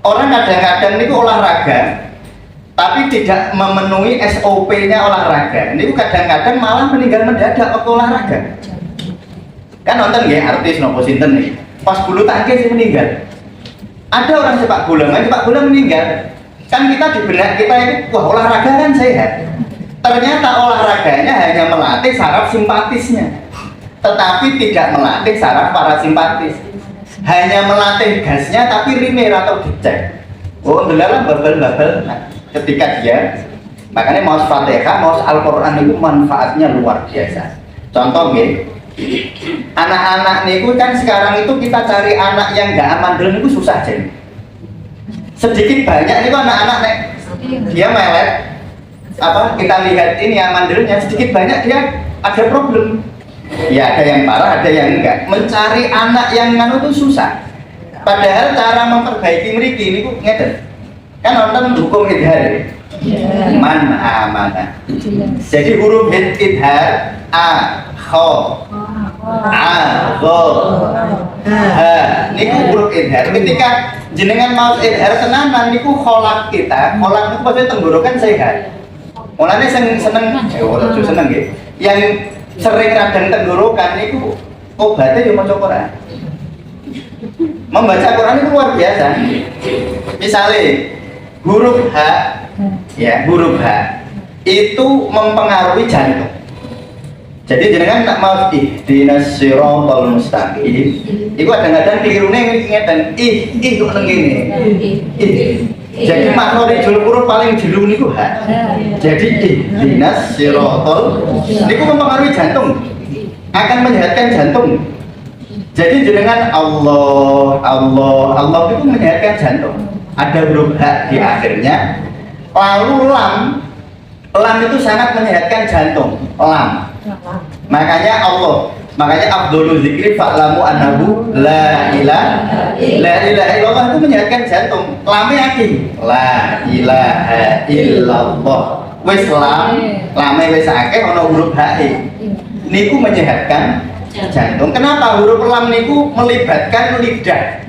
Orang kadang-kadang niku olahraga, tapi tidak memenuhi SOP-nya olahraga. Ini kadang-kadang malah meninggal mendadak waktu olahraga. Kan nonton ya artis nopo sinten nih, pas bulu tangkis meninggal. Ada orang sepak bola meninggal. Kan kita di benak kita itu, wah olahraga kan sehat. Ternyata olahraganya hanya melatih saraf simpatisnya, tetapi tidak melatih saraf parasimpatis. Hanya melatih gasnya tapi rimer atau dicek. Oh, ndelalah babel-babel. Nah, ketika dia, makanya maos Fatihah, maos Al-Quran itu manfaatnya luar biasa. Contoh nih, anak-anak niku kan sekarang itu kita cari anak yang gak amandel niku susah jadi. Sedikit banyak niku anak-anak nek dia melet, apa kita lihat ini amandelnya sedikit banyak dia ada problem. Ya ada yang parah, ada yang enggak. Mencari anak yang nganu itu susah. Padahal cara memperbaiki mriki niku ngeten. Kan nonton hukum idhar. Man amanah. Jadi huruf idhar a, kho, a, go, ha. Niku huruf idhar. Ketika jenengan mau idhar tenanan niku kholak kita. Kholak itu maksudnya tenggorokan sehat. Mulane seneng seneng nggih. Yang sering radang tenggorokan niku obatnya yo maca Quran. Membaca Quran itu luar biasa. Misalnya huruf H, ya huruf H itu mempengaruhi jantung. Jadi jenengan tak mau ihdinas siratal mustaqim. Iku kadang-kadang klirune ngeten kok nang kene. Jadi makna jul huruf paling jelu niku H. Jadi ihdinas siratal niku mempengaruhi jantung. Akan menyehatkan jantung. Jadi jenengan Allah itu menyehatkan jantung. Ada huruf H di akhirnya. Lalu lam itu sangat menyehatkan jantung. Lam. Makanya afdholul zikri fa'lamu annahu la ilaha illallah itu menyehatkan jantung. Lamnya akeh. La ilaha illallah. Wis lame wis akeh ana huruf H. Niku menyehatkan jantung. Kenapa huruf lam niku melibatkan lidah?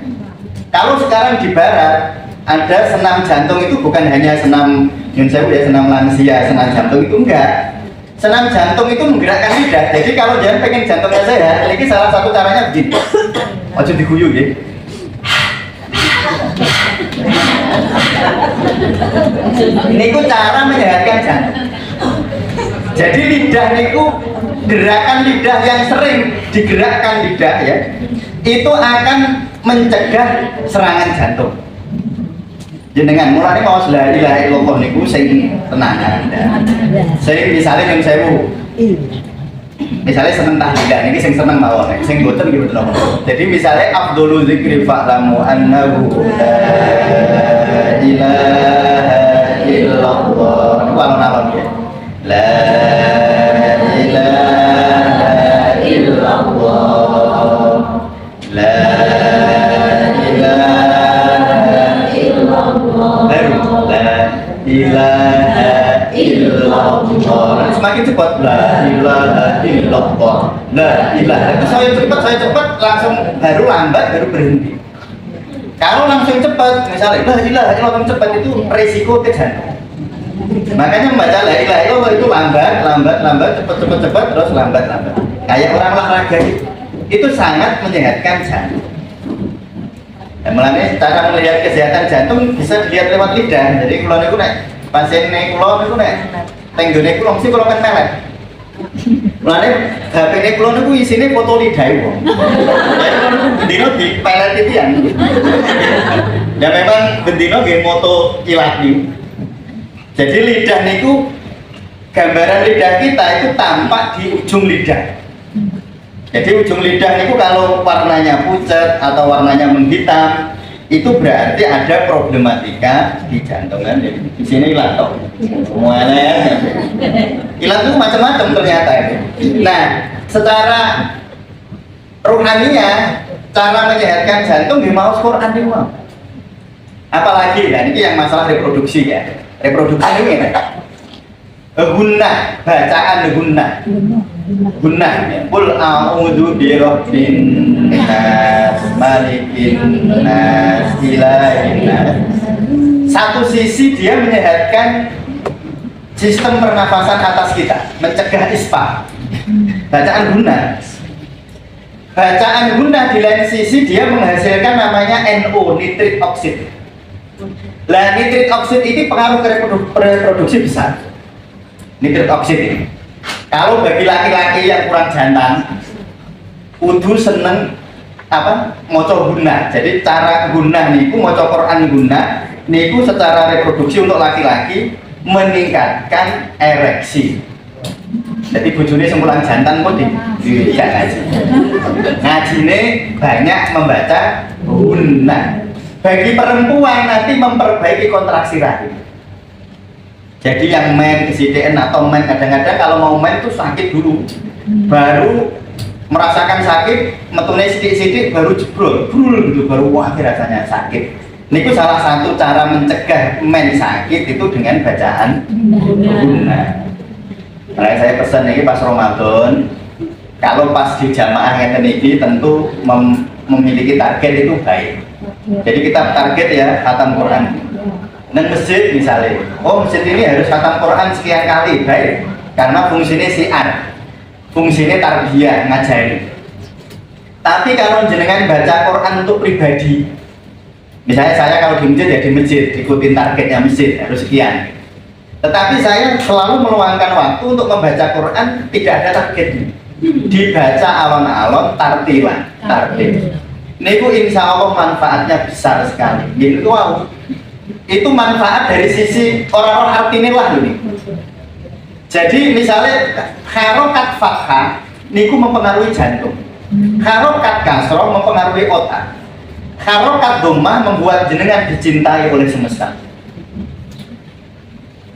Kalau sekarang di barat ada senam jantung itu bukan hanya senam nyun sewu ya, senam lansia, senam jantung itu enggak. Senam jantung itu menggerakkan lidah. Jadi kalau jangan pengen jantungnya sehat, ini salah satu caranya begini. Ojo diguyu ya. Niku cara menyehatkan jantung. Jadi lidah niku gerakan lidah yang sering digerakkan lidah ya, itu akan mencegah serangan jantung. Jenengan mulane mau la ilaha illallah niku sing tenanan. Sing misale yang sewu. Misalnya seneng tahlilan niki sing seneng mawon, sing boten nggih boten apa. Jadi misalnya afdholul zikri fa'lamu annahu la ilaha illallah. Niku alon-alon ya. La ilaha illallah. La ilaha illallah. La ilaha illallah. Semakin cepat la ilaha illallah. La ilaha. Itu saya cepat langsung baru lambat baru berhenti. Kalau langsung cepat misalnya la ilaha illallah cepat itu resiko ke jantung. Makanya membaca la ilaha illallah itu lambat cepat terus lambat. Kayak orang olahraga itu sangat menyehatkan jantung. Mulanya cara melihat kesehatan jantung bisa dilihat lewat lidah. Jadi kalau niku nek pasien kula niku nek tenggone kula mesti kula kan melet. Mulane HP-ne kula niku isine foto lidahe wong. Bendino dipelet titian. Dan memang bendino nggih moto kilat niku. Jadi lidah niku gambaran lidah kita itu tampak di ujung lidah. Jadi ujung lidah itu kalau warnanya pucat atau warnanya menghitam itu berarti ada problematika di jantung kan. Di sini ilat toh. Semuanya. Ilat itu macam-macam ternyata itu. Nah, secara rohaninya cara menyehatkan jantung di maus Quran itu. Apalagi kan ini yang masalah reproduksi ya. Reproduksi ini kan. Guna, bacaan guna qul a'udzu birabbin nas malikin nas ilahin nas. Satu sisi dia menyehatkan sistem pernafasan atas kita, mencegah ispa. Bacaan guna. Bacaan guna di lain sisi dia menghasilkan namanya NO, nitrit oksid. Nah, nitrit oksid ini pengaruh ke reproduksi besar. Nitrit oksid ini. Kalau bagi laki-laki yang kurang jantan, kudu seneng maca guna. Jadi cara guna niku maca Quran guna niku secara reproduksi untuk laki-laki meningkatkan ereksi. Jadi bojone sing kurang jantan kok tidak ngaji. Ngajine banyak membaca guna. Bagi perempuan nanti memperbaiki kontraksi rahim. Jadi yang men kesediaan atau men kadang-kadang kalau mau men itu sakit dulu, baru merasakan sakit, metune sidik-sidik baru jebrol, gitu baru wah rasanya sakit. Ini salah satu cara mencegah men sakit itu dengan bacaan guna. Nah, saya pesan ini pas Ramadan, kalau pas di jamaah ngeten iki tentu memiliki target itu baik. Jadi kita target ya khatam Quran. Nang masjid misalnya, oh masjid ini harus khatam Quran sekian kali, baik. Karena fungsinya siar, fungsinya tarbiyah, ngajari. Tapi kalau jenengan baca Quran untuk pribadi, misalnya saya kalau di masjid ya di masjid, ikutin targetnya masjid harus sekian. Tetapi saya selalu meluangkan waktu untuk membaca Quran tidak ada targetnya. Dibaca alon-alon, tartilan, tartil. Niku insya Allah manfaatnya besar sekali. Gitu wow. Itu manfaat dari sisi orang-orang artinya lah ini. Jadi misalnya harokat fathah niku mempengaruhi jantung, harokat kasroh mempengaruhi otak, harokat dhammah membuat jenengan dicintai oleh semesta.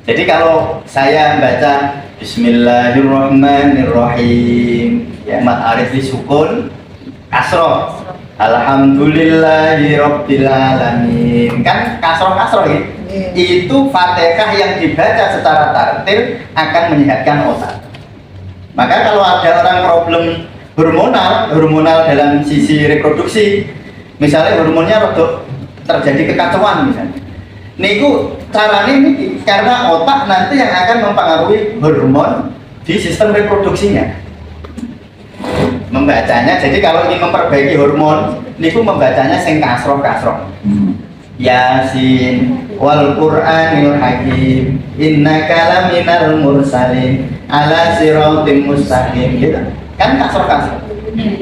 Jadi kalau saya baca Bismillahirrahmanirrahim ya mat arif disukun kasroh Alhamdulillahirabbil alamin kan kasroh ya. Itu Fatihah yang dibaca secara tartil akan menyehatkan otak. Maka kalau ada orang problem hormonal dalam sisi reproduksi, misalnya hormonnya terjadi kekacauan misalnya. Niku caranya ini karena otak nanti yang akan mempengaruhi hormon di sistem reproduksinya. Membacanya, jadi kalau ingin memperbaiki hormon, niku membacanya sing kasroh. Yasin wal Qur'anil Hakim innaka laminal mursalin ala siratim mustaqim gitu. Kan kasroh.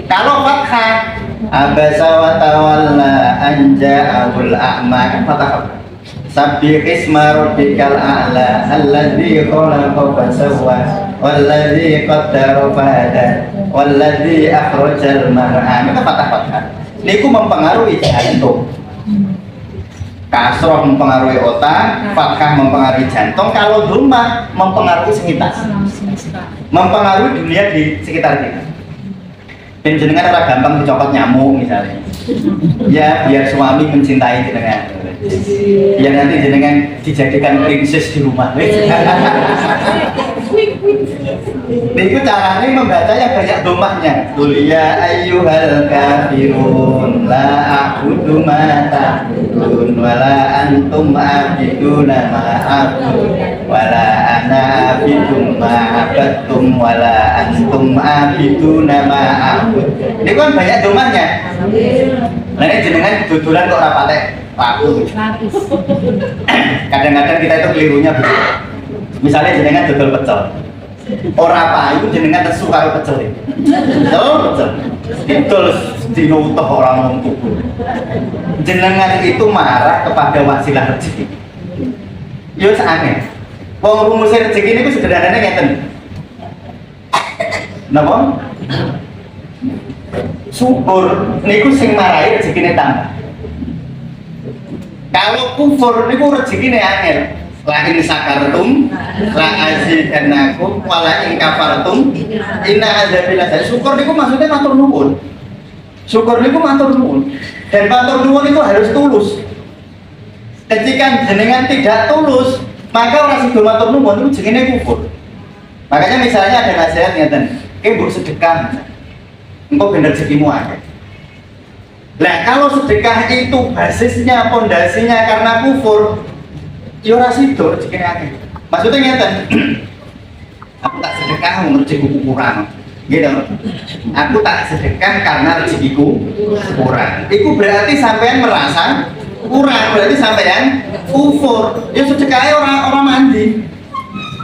Kalau fathah abasa wa tawalla an ja'ahul a'ma kan fathah. Sabbih isma rabbikal a'la alladzi khalaqa fasawwa walladzi qaddara fahada walladzi akhrajal mar'a. Itu fathah. Niku mempengaruhi jantung. Kasroh mempengaruhi otak, fathah mempengaruhi jantung, kalau dhammah mempengaruhi sekitar, mempengaruhi dunia di sekitar kita. Dan jenengan ora gampang dicopot nyamuk misalnya. Ya biar suami mencintai jenengan. Ya nanti jenengan dijadikan princess di rumah. Itu caranya membacanya banyak dhammahnya. Qul ya ayyuhal kafirun la a'budu ma ta'budun wala antum a'biduna ma a'budu wala ana a'bidum ma abattum wala antum a'biduna ma a'bud. Ini kan banyak dhammahnya. Nah ini jenengan dudulan kok rapate laku. Kadang-kadang kita itu kelirunya begitu. Misalnya jenengan dodol pecel. Ora payu jenengan nesu karo pecel. Pecel. Didol dino utuh ora mung tuku. Jenengan itu marah kepada wasilah rezeki. Yo aneh. Wong rumus rezeki niku sederhanane ngeten. Napa? Syukur niku sing marahi rezekine tambah. Kalau kufur niku rezekine angel. La in sakartum la azidannakum wa la in kafartum inna adzabi lasyadid. Syukur niku maksudnya matur nuwun. Syukur niku matur nuwun. Dan matur nuwun itu harus tulus. Ketika jenengan tidak tulus, maka orang sido matur nuwun itu jenenge kufur. Makanya misalnya ada nasihat ngeten, mbok sedekah. Engkau bener rezekimu akeh. Nah, kalau sedekah itu basisnya, pondasinya karena kufur, ya ora sido rezekine akeh. Maksudnya ngeten. Aku tak sedekah rezekiku kurang. Gitu. Aku tak sedekah karena rezekiku kurang. Itu berarti sampean merasa kurang, berarti sampean kufur. Ya sedekahe orang mandi.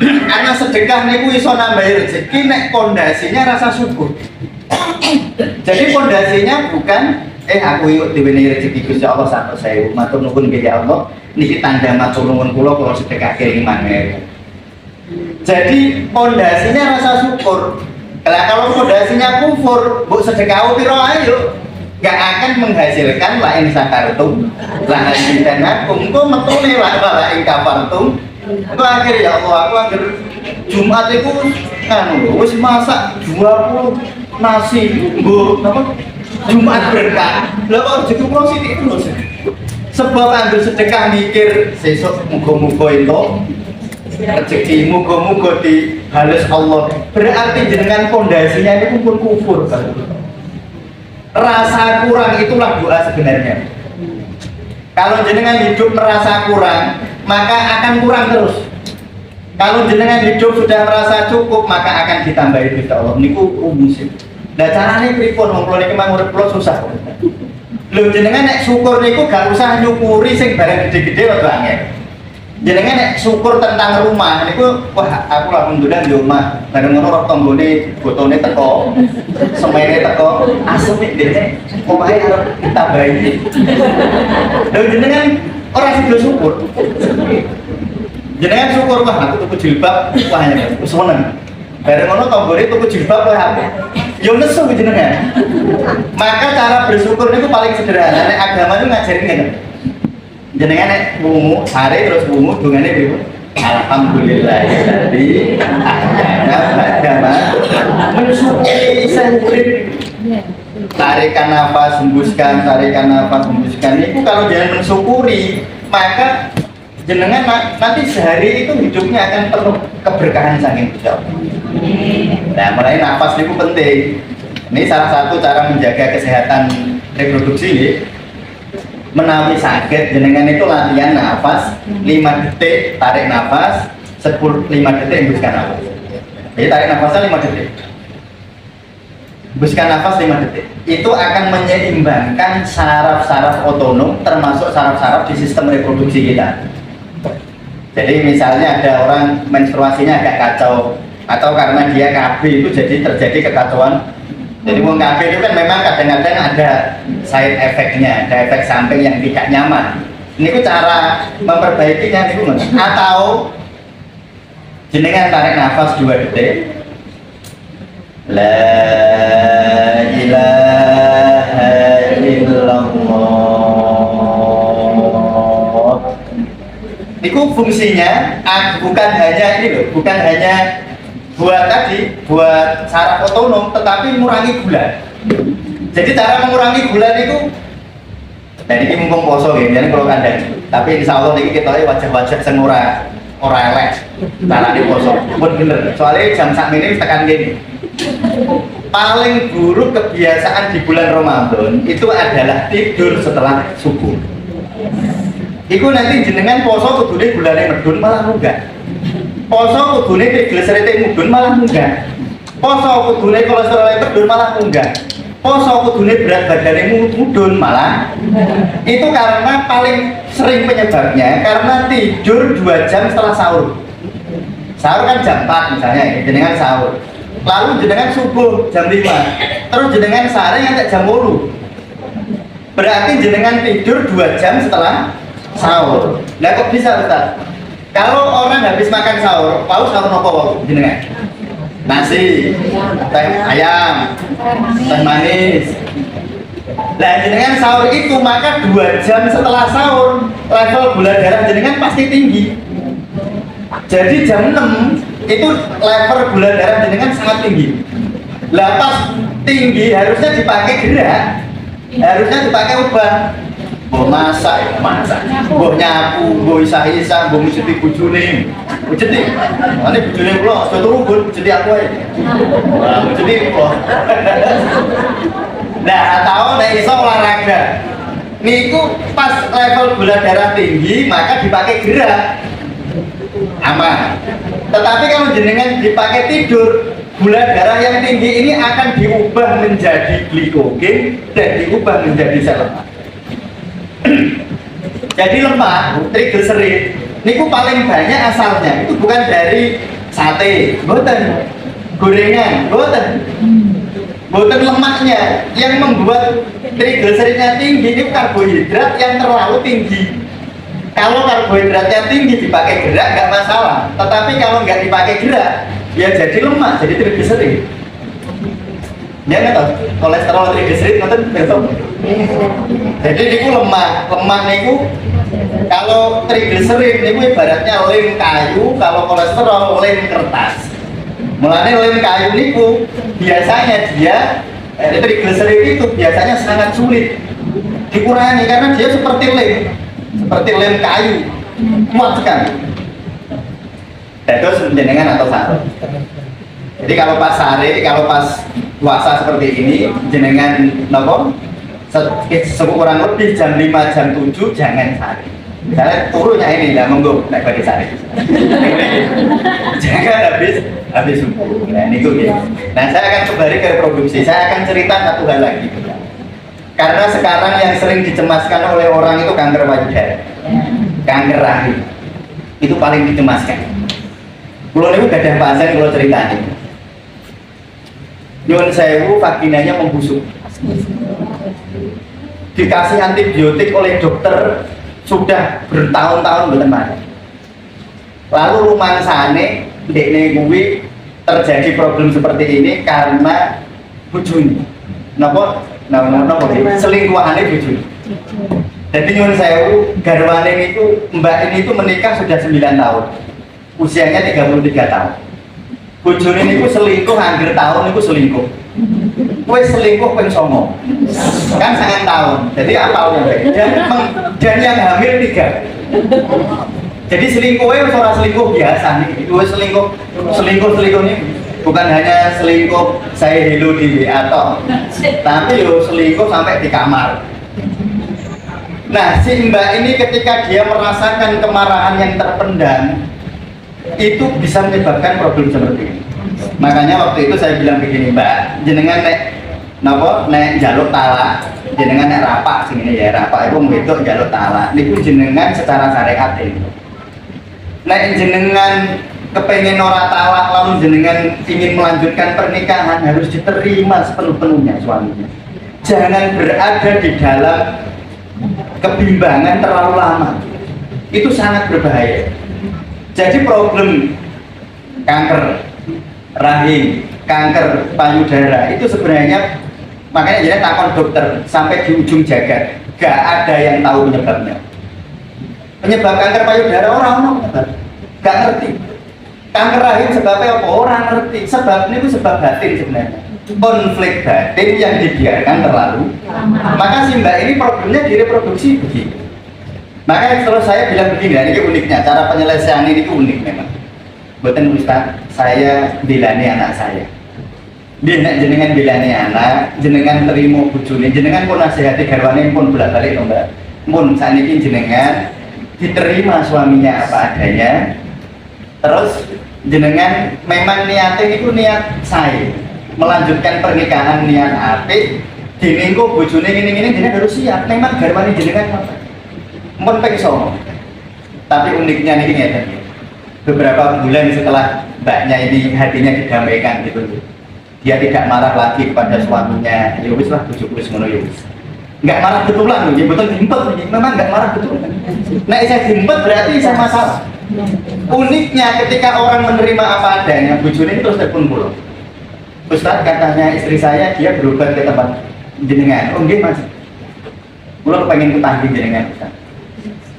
Karena sedekah niku iso nambahi rezeki nek pondasinya rasa syukur. Jadi pondasinya bukan aku yuk diwenehi rezeki Gusti Allah 100.000 matur nuwun nggih ya Allah niki tanda matur nuwun kula sedekah kiriman. Jadi pondasinya rasa syukur. Kalau pondasinya kufur, mbok sedekah piro ayo gak akan menghasilkan lain sakartum la azidannakum kok metune la ing kafartum. Itu akhir ya Allah, aku akhir Jumat itu wis masak 20 nasi nggo apa Jumat berkah. Lah kok rezeki kula sithik terus. Sebab ambil sedekah mikir sesuk muga-muga entuk rezeki, muga-muga dihalus Allah. Berarti jenengan pondasinya itu pun kufur kan. Rasa kurang itulah doa sebenarnya. Kalau jenengan hidup merasa kurang, maka akan kurang terus. Kalau jenengan hidup sudah merasa cukup, maka akan ditambahi Gusti Allah. Niku rumusnya. Nah carane pripun wong kula niki mang urip kula susah. Lho jenengan nek syukur niku gak usah nyukuri sing barang gede-gede wae angel. Jenengan nek syukur tentang rumah niku wah aku alhamdulillah di omah. Bareng ngono roh tanggane botone teko, semene teko, asem dene omahe arep ditambahi. Lho jenengan ora sida syukur. Jenengan syukur wah aku tuku jilbab, wah wis seneng. Bareng ngono tanggane tuku jilbab wae aku. Yo nesu jenengan. Maka cara bersyukur niku paling sederhana. Nek agama itu ngajarin ngene. Jenengan nek wungu, sare terus wungu dungane priwe? Alhamdulillahilladzi ahyana ba'dama mensyukuri urip. Tarikan nafas, hembuskan, tarikan nafas, hembuskan. Itu kalau jangan mensyukuri, maka jenengan nanti sehari itu hidupnya akan penuh keberkahan saking Gusti Allah. Nah, mulai nafas itu penting. Ini salah satu cara menjaga kesehatan reproduksi ya. Menawi sakit jenengan itu latihan nafas 5 detik tarik nafas 5 detik hembuskan nafas. Jadi tarik nafasnya 5 detik. Hembuskan nafas 5 detik. Itu akan menyeimbangkan saraf-saraf otonom termasuk saraf-saraf di sistem reproduksi kita. Jadi misalnya ada orang menstruasinya agak kacau atau karena dia KB itu jadi terjadi kekacauan. Jadi wong KB itu kan memang kadang-kadang ada side effect-nya, ada efek samping yang tidak nyaman. Ini ku cara memperbaikinya niku atau jenengan tarik nafas 2 detik. La ilaha illallah. Niku fungsinya bukan hanya ini loh, bukan hanya buat saraf otonom, tetapi mengurangi gula. Jadi cara mengurangi gula itu, dan ini mumpung poso ya, jadi kalau kandang. Tapi insya Allah ini kita wajah-wajah sing ora elek. Cara ini poso, pun bener. Soalnya jam sak ini tekan gini. Paling buruk kebiasaan di bulan Ramadan itu adalah tidur setelah subuh. Iku nanti jenengan poso kudune gulane medun malah munggah. Poso kudune triglyceride mudhun malah munggah. Poso kudune kolesterol medun malah munggah. Poso kudune berat badannya mudhun malah. Itu karena paling sering penyebabnya karena tidur 2 jam setelah sahur. Sahur kan jam 4 misalnya, jenengan sahur. Lalu jenengan subuh jam 5. Terus jenengan sare nganti jam 8. Berarti jenengan tidur 2 jam setelah sahur. Lah kok bisa Ustaz? Kalau orang habis makan sahur, sahur nopo jenengan? Nasi, teh ayam, teh manis. Nah jenengan sahur itu maka 2 jam setelah sahur level gula darah jenengan pasti tinggi. Jadi jam 6 itu level gula darah jenengan sangat tinggi. Lah pas tinggi harusnya dipakai gerak, harusnya dipakai ubah. Mbok masak, mbok nyapu, mbok isa-isa, mbok mujeti bojone. Mujeti. Ane bojone kula aja turu, Bun, mujeti aku ae. Wah, mujeti kula. Nah, atau nek iso olahraga. Niku pas level gula darah tinggi, maka dipakai gerak. aman. Tetapi kalau jenengan dipakai tidur, gula darah yang tinggi ini akan diubah menjadi glikogen dan diubah menjadi sel lemak. Jadi lemak, triglycerid, niku paling banyak asalnya itu bukan dari sate, boten, gorengan, boten, boten lemaknya. Yang membuat triglyceridnya tinggi itu karbohidrat yang terlalu tinggi. Kalau karbohidratnya tinggi dipakai gerak nggak masalah, tetapi kalau nggak dipakai gerak, ya jadi lemak, jadi triglycerid. Ya nggak tahu, kolesterol triglycerid nonton betul. Jadi niku lemak niku kalau triglycerid niku ibaratnya lem kayu, kalau kolesterol lem kertas. Mulanya lem kayu niku biasanya dia triglycerid itu biasanya sangat sulit dikurangi karena dia seperti lem kayu, kuat sekali. Terus jenengan atau satu. Jadi kalau pas sehari, kalau pas puasa seperti ini, jenengan nopo kurang lebih jam 5, jam 7 jangan sehari. Misalnya turunnya ini, lah monggo naik bagi sehari. Jangan habis subuh. Nah ini tuh. Nah saya akan kembali ke reproduksi. Saya akan cerita satu hal lagi. Karena sekarang yang sering dicemaskan oleh orang itu kanker payudara, kanker rahim, itu paling dicemaskan. Kalau ini gadah pasien kalau ceritanya, nyuwun sewu vaginanya membusuk, dikasih antibiotik oleh dokter sudah bertahun-tahun belum mati. Lalu rumangsane dekne kuwi terjadi problem seperti ini karena bojone. Napa? Selingkuhane bojone. Jadi nyuwun sewu garwane itu mbak ini itu menikah sudah 9 tahun. Usianya 33 tahun. Bojone niku selingkuh hampir tahun niku selingkuh. Kowe selingkuh ping 9. Kan 9 tahun. Jadi apalnya dan yang hamil 3. Jadi selingkuhnya ora selingkuh biasa nih. Itu selingkuh nih bukan hanya selingkuh saya hello di WA toh. Tapi yo selingkuh sampai di kamar. Nah, si mbak ini ketika dia merasakan kemarahan yang terpendam itu bisa menyebabkan problem seperti ini. Makanya waktu itu saya bilang begini, Mbak, jenengan nek jaluk talak, jenengan nek rapak sini ya, rapak itu wedok jaluk talak. Niku jenengan secara syariat itu. Nek jenengan kepengen ora talak lalu jenengan ingin melanjutkan pernikahan harus diterima sepenuh-penuhnya suaminya. Jangan berada di dalam kebimbangan terlalu lama. Itu sangat berbahaya. Jadi problem kanker rahim, kanker payudara itu sebenarnya makanya jadi takon dokter sampai di ujung jagat gak ada yang tahu penyebabnya. Penyebab kanker payudara orang gak ngerti. Kanker rahim sebabnya apa? Orang ngerti. Sebabnya itu sebab batin sebenarnya. Konflik batin yang dibiarkan terlalu. Maka si mbak ini problemnya di reproduksi begitu. Makanya terus saya bilang begini, ini uniknya, cara penyelesaian ini unik memang. Bukan Ustaz, saya bilani anak saya. Dia jenengan bilani anak, jenengan terima bujune, jenengan pun nasihati garwane pun bolak-balik to, Mbak. Pun saniki jenengan diterima suaminya apa adanya. Terus jenengan memang niatnya itu niat saya melanjutkan pernikahan niat apik, dinengko bojone ngene-ngene jenengan harus siap. Memang garwane jenengan apa? Mun pengso. Tapi uniknya nih ngeten. Beberapa bulan setelah mbaknya ini hatinya didamaikan gitu. Dia tidak marah lagi kepada suaminya. Ya wis lah bojoku wis ngono ya wis. Enggak marah betulan lho, betul dimpet memang enggak marah betulan. Nek saya dimpet berarti saya masalah. Uniknya ketika orang menerima apa adanya, bojone terus telepon kula. Ustaz katanya istri saya dia berobat ke tempat jenengan. Oh nggih Mas. Kula pengen ketahui jenengan Ustaz.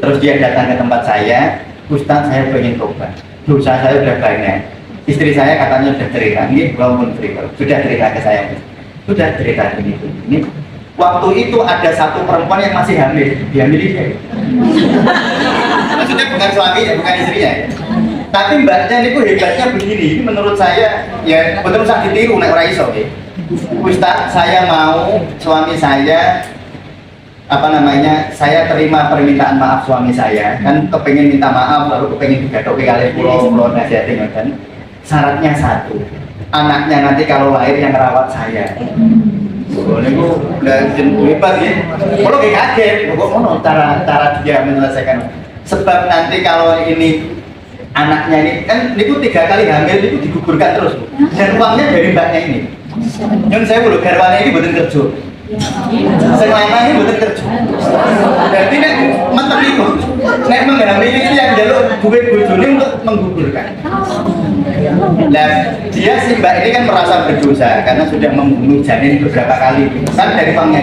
Terus dia datang ke tempat saya, Ustaz saya pengen tobat, dosa saya sudah banyak. Istri saya katanya sudah cerita, ini belum cerita, sudah cerita ke saya, sudah cerita begitu. Ini waktu itu ada satu perempuan yang masih hamil, dia milih dia. Maksudnya bukan suaminya, bukan istrinya. Tapi mbaknya ini hebatnya begini, ini menurut saya ya betul usah ditiru nek ora iso. Ustaz saya mau suami saya apa namanya, saya terima permintaan maaf suami saya, kan kepengen minta maaf lalu kepengen digatoki kali pulau nasihatin kan. Syaratnya satu, anaknya nanti kalau lahir yang merawat saya. Ini gue udah hebat ya. Kalau kayak kaget, kok mau cara dia menyelesaikan. Sebab nanti kalau ini anaknya ini kan, ini 3 kali hamil itu digugurkan terus, dan uangnya dari mbaknya ini. Yang saya belum garwane ini buatan kerja. Selama ini buatan kerja. Berarti nek menten itu, nek menghamili itu yang jalur duit bojone untuk menggugurkan. Dan dia si mbak ini kan merasa berdosa karena sudah membunuh janin beberapa kali kan dari uangnya.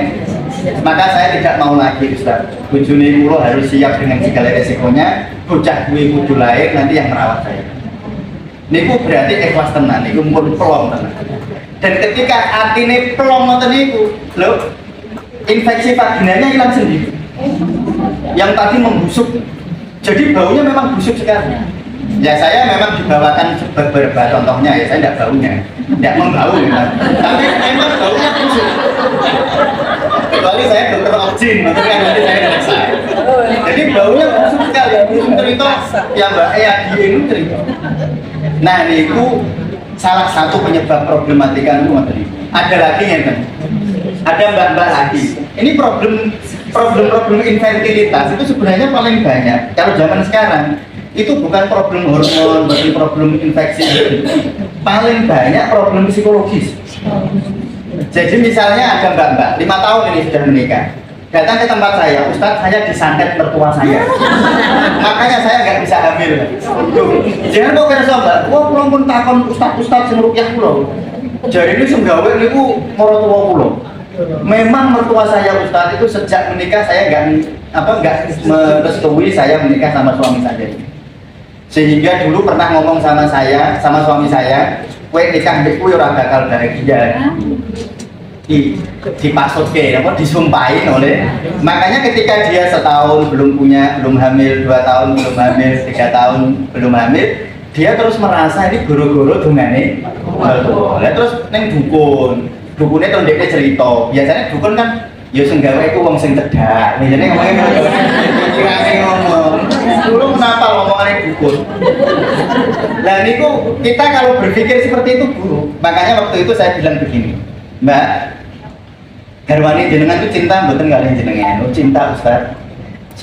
Maka saya tidak mau lagi Ustaz. Bojone kula harus siap dengan segala resikonya. Bocah kuwi kudu lahir nanti yang merawat saya. Niku berarti ikhlas tenan, niku pun pelong tenan. Dan ketika artine pelong ngoten niku, lho, infeksi vaginanya hilang sendiri. Yang tadi membusuk. Jadi baunya memang busuk sekali. Ya saya memang dibawakan beberapa contohnya ya, saya tidak baunya, tidak membau ya. Tapi memang baunya busuk. Kecuali saya dokter objin, makanya nanti saya periksa. Jadi baunya busuk sekali, busuk cerita yang Mbak Edi ini cerita. Nah itu salah satu penyebab problematika itu tadi. Ada lagi ya kan? Ada mbak-mbak lagi. Ini problem infantilitas itu sebenarnya paling banyak. Kalau zaman sekarang itu bukan problem hormon, berarti problem infeksi. Paling banyak problem psikologis. Jadi misalnya ada mbak-mbak 5 tahun ini sudah menikah, datang ke tempat saya, Ustadz saya disantet mertua saya, makanya saya nggak bisa hamil. Jangan kok kerja mbak, wah pulang pun takon Ustadz semerukyah pulau. Jadi ini senggawe ini ku mertua pulau. Memang mertua saya Ustadz itu sejak menikah saya nggak merestui saya menikah sama suami saya. Sehingga dulu pernah ngomong sama suami saya, kowe nikah mbek kuwi ora bakal bahagia. Dipasutke apa disumpahin oleh, makanya ketika dia setahun belum hamil, 2 tahun belum hamil, 3 tahun belum hamil, dia terus merasa ini goro-goro dungane mertua. Lah terus ning dukunnya terus dia cerita, biasanya dukun kan ya senggawe iku wong sing cedhak. Biasanya ngomongnya ngomong dulu kenapa ngomongannya dukun. Nah niku kita kalau berpikir seperti itu buruk. Makanya waktu itu saya bilang begini, Mbak, garwane jenengan itu cinta mboten kalian jenengan? Oh cinta Ustaz.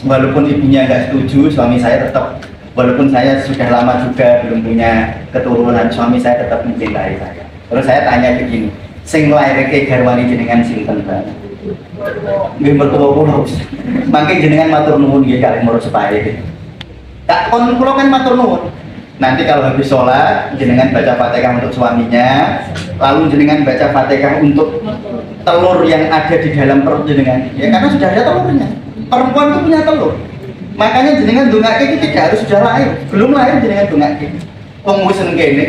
Walaupun ibunya nggak setuju, suami saya tetap, walaupun saya sudah lama juga belum punya keturunan, suami saya tetap mencintai saya. Terus saya tanya begini, sing lairke garwane jenengan sinten, Mbak? Nggih mertua kula. Mangke jenengan matur nuwun nggih kalih murus sepahe. Tak kon kula kan matur nuwun. Nanti kalau habis sholat, jenengan baca Fatihah untuk suaminya, lalu jenengan baca Fatihah untuk telur yang ada di dalam perut jenengan. Ya karena sudah ada telurnya. Perempuan itu punya telur. Makanya jenengan dongake itu tidak harus sudah lahir. Belum lahir jenengan dongake. Wong wis kene.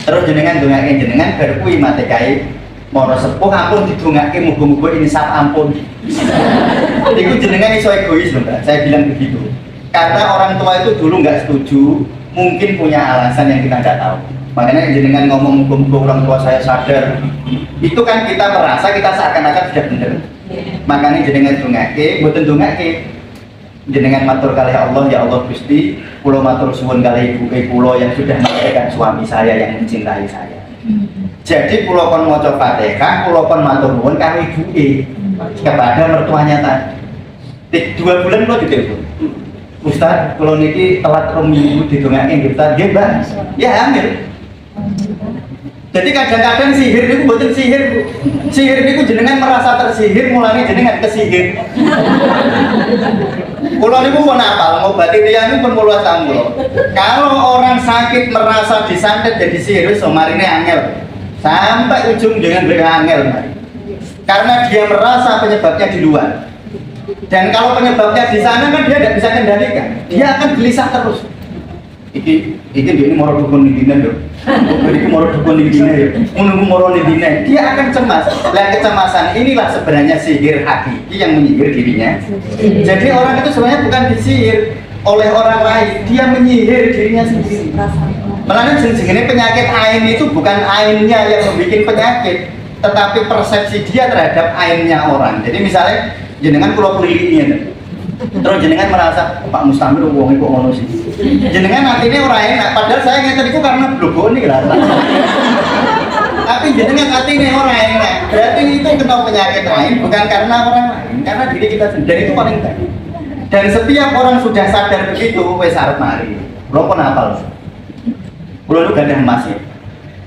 Terus jenengan dongake jenengan bar kuwi mate kae mara sepuh ampun didongake muga-muga insaf ampun. Iku jenengan iso egois lho, Mbak. Saya bilang begitu. Karena orang tua itu dulu nggak setuju, mungkin punya alasan yang kita nggak tahu. Makanya jenengan ngomong muga-muga orang tua saya sadar, itu kan kita merasa kita seakan-akan sudah benar. Makanya jenengan dongake, mboten dongake. Jenengan matur kalih Allah, ya Allah Gusti, kula matur suwun kalih ibu kula yang sudah melahirkan suami saya yang mencintai saya. Jadi kula kon maca Fatihah, kula kon matur nuwun kalih ibuke kepada mertuanya tadi. 2 bulan kula ditelepon. Ustaz, kalau niki telat minggu didongake nggih Ustaz, nggih Mbak. Ya hamil. Jadi kadang-kadang sihir niku mboten sihir, Bu. Sihir niku jenengan merasa tersihir, mulane jenengan kesihir. Kula niku pun apal ngobati tiyang niku pun puluhan tahun kula. Kalau orang sakit merasa disantet jadi sihir wis marine angel. Sampai ujung dengan angel. Karena dia merasa penyebabnya di luar. Dan kalau penyebabnya di sana kan dia tidak bisa kendalikan, dia akan gelisah terus. Ini mau dukun di dina yo, ini mau dukun di dina yo, menunggu mau di dina, dia akan cemas. Dan kecemasan inilah sebenarnya sihir hakiki yang menyihir dirinya. Jadi orang itu sebenarnya bukan disihir oleh orang lain, dia menyihir dirinya sendiri. Makanya jenis penyakit ain itu bukan ainnya yang membuat penyakit, tetapi persepsi dia terhadap ainnya orang. Jadi misalnya jenengan kula pelilinya. Terus jenengan merasa Pak Mustamir wong kok ngono sih. Jenengan atine ora enak, padahal saya ngeten iku karena blogone lah. Tapi jenengan atine ora enak. Berarti itu kena penyakit lain bukan karena orang lain, karena diri kita sendiri itu paling baik. Dan setiap orang sudah sadar begitu, wes arep mari. Kulo pun hafal. Kulo itu gadah emas ya.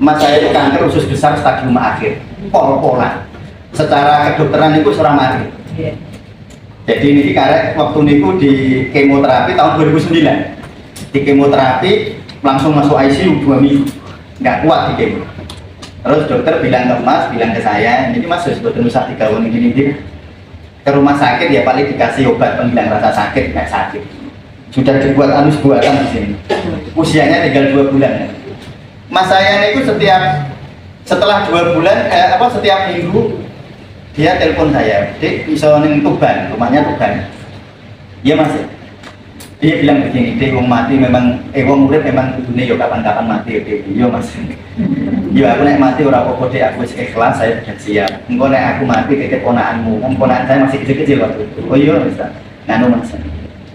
Emas saya itu kanker usus besar stadium akhir, pol-polan. Secara kedokteran itu seorang mati. Jadi ini karek waktu niku di kemoterapi tahun 2009. Di kemoterapi langsung masuk ICU 2 minggu, nggak kuat di kemo. Terus dokter bilang ke Mas, bilang ke saya, ini Mas sudah sebetulnya usah digawan gini ke rumah sakit ya paling dikasih obat penghilang rasa sakit, nggak sakit. Sudah dibuat anus buatan di sini. Usianya tinggal 2 bulan. Mas saya itu setelah 2 bulan, setiap minggu dia telepon saya, Dek, iso ning Tuban, rumahnya Tuban. Iya Mas. Dia bilang begini, Dek, wong mati memang, wong urip memang dunia yo kapan-kapan mati, Dek. Iya Mas. Yo aku nek mati ora apa-apa, Dek, aku wis ikhlas, saya sudah siap. Engko nek aku mati titip ponakanmu, kan ponakan saya masih kecil-kecil waktu itu. Oh iya Mas. Nganu Mas.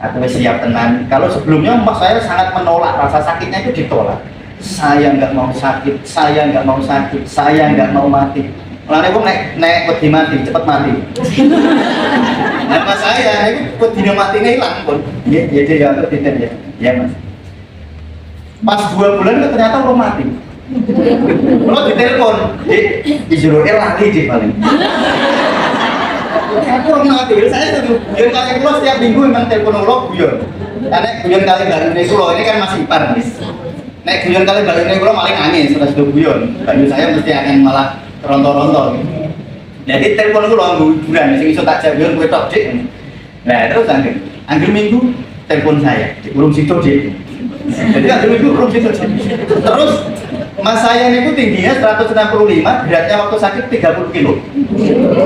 Aku wis siap tenan. Kalau sebelumnya Mas saya sangat menolak, rasa sakitnya itu ditolak. Saya nggak mau sakit, saya nggak mau sakit, saya nggak mau mati. Lalu aku naik wedi mati, cepat mati. Nah Mas saya, itu wedi mati hilang pun. Iya, ya aku tidak ya. Iya Mas. Pas 2 bulan itu ternyata udah mati. Kalau ditelepon, Ijroel lagi sih paling. Aku orang mati, saya setuju. Guyon kali kulo setiap minggu memang telepon ulo guyon. Karena guyon kali baru ini kulo ini kan masih ipar nih. Nek guyon kali baru ini kulo maling angin sudah guyon. Baju saya mesti akan malah ronto-ronto gitu. Jadi telepon aku loh bulan, sing iso tak jawab kowe tok Dik. Nah, terus angger minggu telepon saya, urung situ Dik. Jadi angger minggu urung situ Dik. Terus Mas saya niku tingginya 165, beratnya waktu sakit 30 kilo.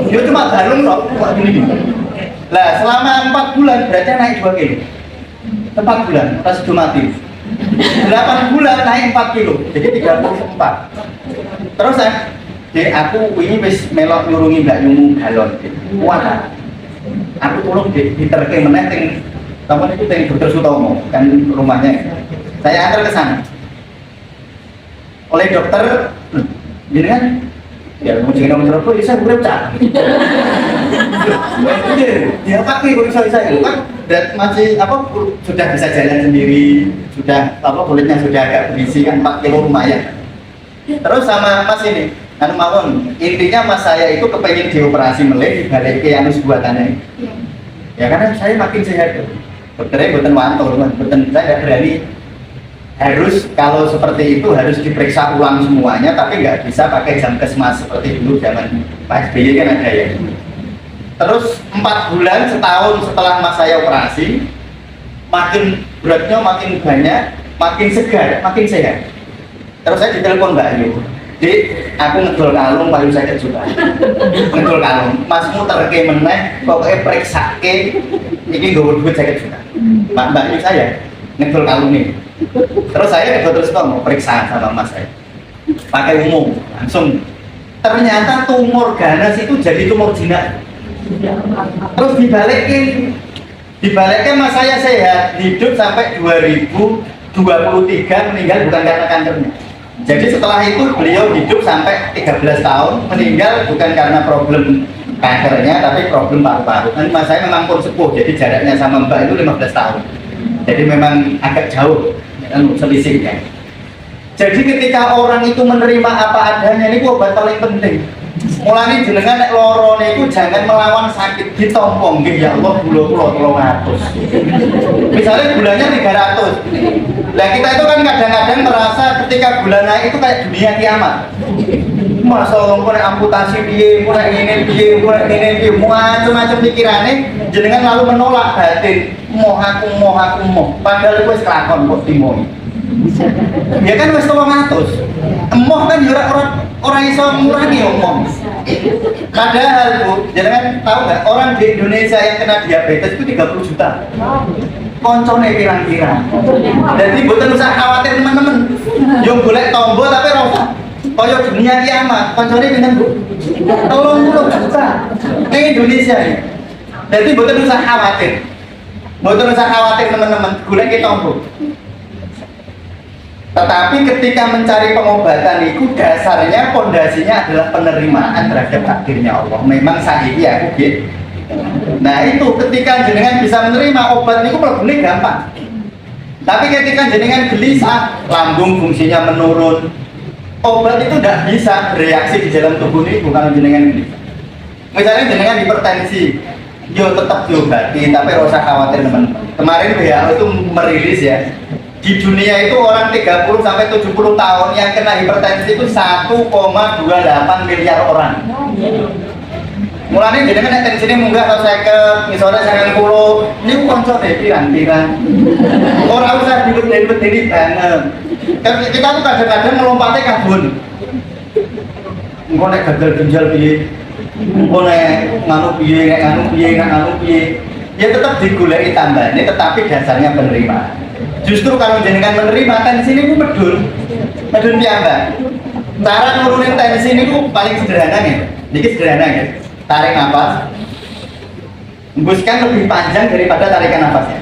Dia cuma balung kok gini. Lah, selama 4 bulan beratnya naik 2 kilo. 4 bulan, pas sudah mati. 8 bulan naik 4 kilo, jadi 34. Terus aku ini wis melok nyurungi Mbak Yumu galon. Kuat. Aku tolong diterke meneh teng taman itu teng Dokter Sutomo kan rumahnya. Saya antar ke sana. Oleh dokter, gini kan? Ya mau jangan ngomong terus, bisa gue pecah. Dia pakai kok bisa kan? Dan masih sudah bisa jalan sendiri, sudah kulitnya sudah agak berisi kan 4 kilo lumayan. Terus sama Mas ini, mawon intinya Mas saya itu kepengen dioperasi meleh dibalik ke anus buatannya. Ya karena saya makin sehat tuh. Dokternya buatan wantor, buatan saya nggak berani. Harus kalau seperti itu harus diperiksa ulang semuanya, tapi nggak bisa pakai Jamkesmas seperti dulu zaman Pak SBY kan ada ya. Terus 4 bulan setahun setelah Mas saya operasi, makin beratnya makin banyak, makin segar, makin sehat. Terus saya ditelepon Mbak Ayu. Jadi aku ngedol kalung paling saya juga. Ngedol kalung, Masmu terke meneh, pokoknya periksa ke, ini gue duit saya juga. Mbak Ayu saya ngedol kalung nih. Terus saya ke Dokter Sutomo mau periksa sama Mas saya. Pakai umum, langsung. Ternyata tumor ganas itu jadi tumor jinak. Terus dibalikin Mas saya sehat, hidup sampai 2023 meninggal bukan karena kankernya. Jadi setelah itu beliau hidup sampai 13 tahun, meninggal bukan karena problem kankernya, tapi problem paru-paru. Dan Mas saya memang pun sepuh, jadi jaraknya sama Mbak itu 15 tahun. Jadi memang agak jauh, selisihnya. Jadi ketika orang itu menerima apa adanya, ini obat paling penting. Mulai jenengan nek loro niku jangan melawan sakit, ditompong nggih ya Allah gula kula 300. Misalnya gulanya 300. Lah kita itu kan kadang-kadang merasa ketika gula naik itu kayak dunia kiamat. Masa wong kok amputasi piye, kok ngene piye, macam-macam pikirane jenengan lalu menolak batin. Moh padahal itu wis kelakon kok dimoi. Ya kan wis 300. Emoh kan orang iso ngurangi omong. Padahal Bu, jangan tahu nggak orang di Indonesia yang kena diabetes itu 30 juta. Koncone pirang-pirang. Jadi bukan usah khawatir teman-teman. Yang boleh tombol tapi rasa. Koyo dunia kiamat, koncone pinten Bu? 30 juta. Ini Indonesia ya. Jadi mboten usah khawatir. Mboten usah khawatir teman-teman, golek kita tombo. Tetapi ketika mencari pengobatan itu dasarnya, pondasinya adalah penerimaan terhadap takdirnya Allah. Memang saiki aku gitu. Nah itu ketika jenengan bisa menerima obat itu problemnya gampang. Tapi ketika jenengan gelisah, lambung fungsinya menurun, obat itu tidak bisa bereaksi di dalam tubuh ini bukan jenengan gelisah. Misalnya jenengan hipertensi, yo tetap diobati, tapi rasa khawatir teman-teman. Kemarin WHO itu merilis ya, di dunia itu orang 30 sampai 70 tahun yang kena hipertensi itu 1,28 miliar orang. Mulanya jenengan nek tensine munggah atau saya ke misalnya 90, niku koncone pirang-pirang. Ora usah dibedeni banget. Kita tuh kadang-kadang melompatnya kabun. Engko nek gagal ginjal piye? Engko nek nganu piye? Ya tetap digoleki tambahane tetapi dasarnya penerimaan. Justru kalau jenengan menerima tensi ini medun piyambak. Cara nurunin tensi ini paling sederhana nih. Niki sederhana ya. Tarik nafas, hembuskan lebih panjang daripada tarikan nafasnya.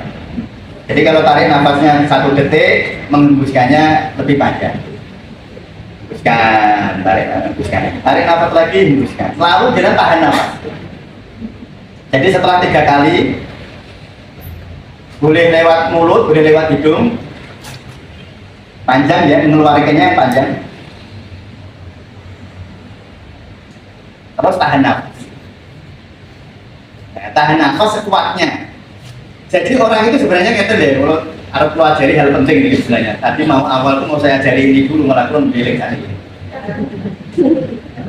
Jadi kalau tarik nafasnya 1 detik, menghembuskannya lebih panjang. Hembuskan, tarik nafas lagi, hembuskan. Selalu jangan tahan nafas. Jadi setelah 3 kali, boleh lewat mulut, boleh lewat hidung, panjang ya, mengeluarkannya yang panjang. Terus tahan nafas. Tahan nafas sekuatnya. Jadi orang itu sebenarnya ngeten deh, kalau harus pelajari hal penting ini sebenarnya. Tadi awal tuh mau saya ajari ini dulu, malah kurang bilik tadi.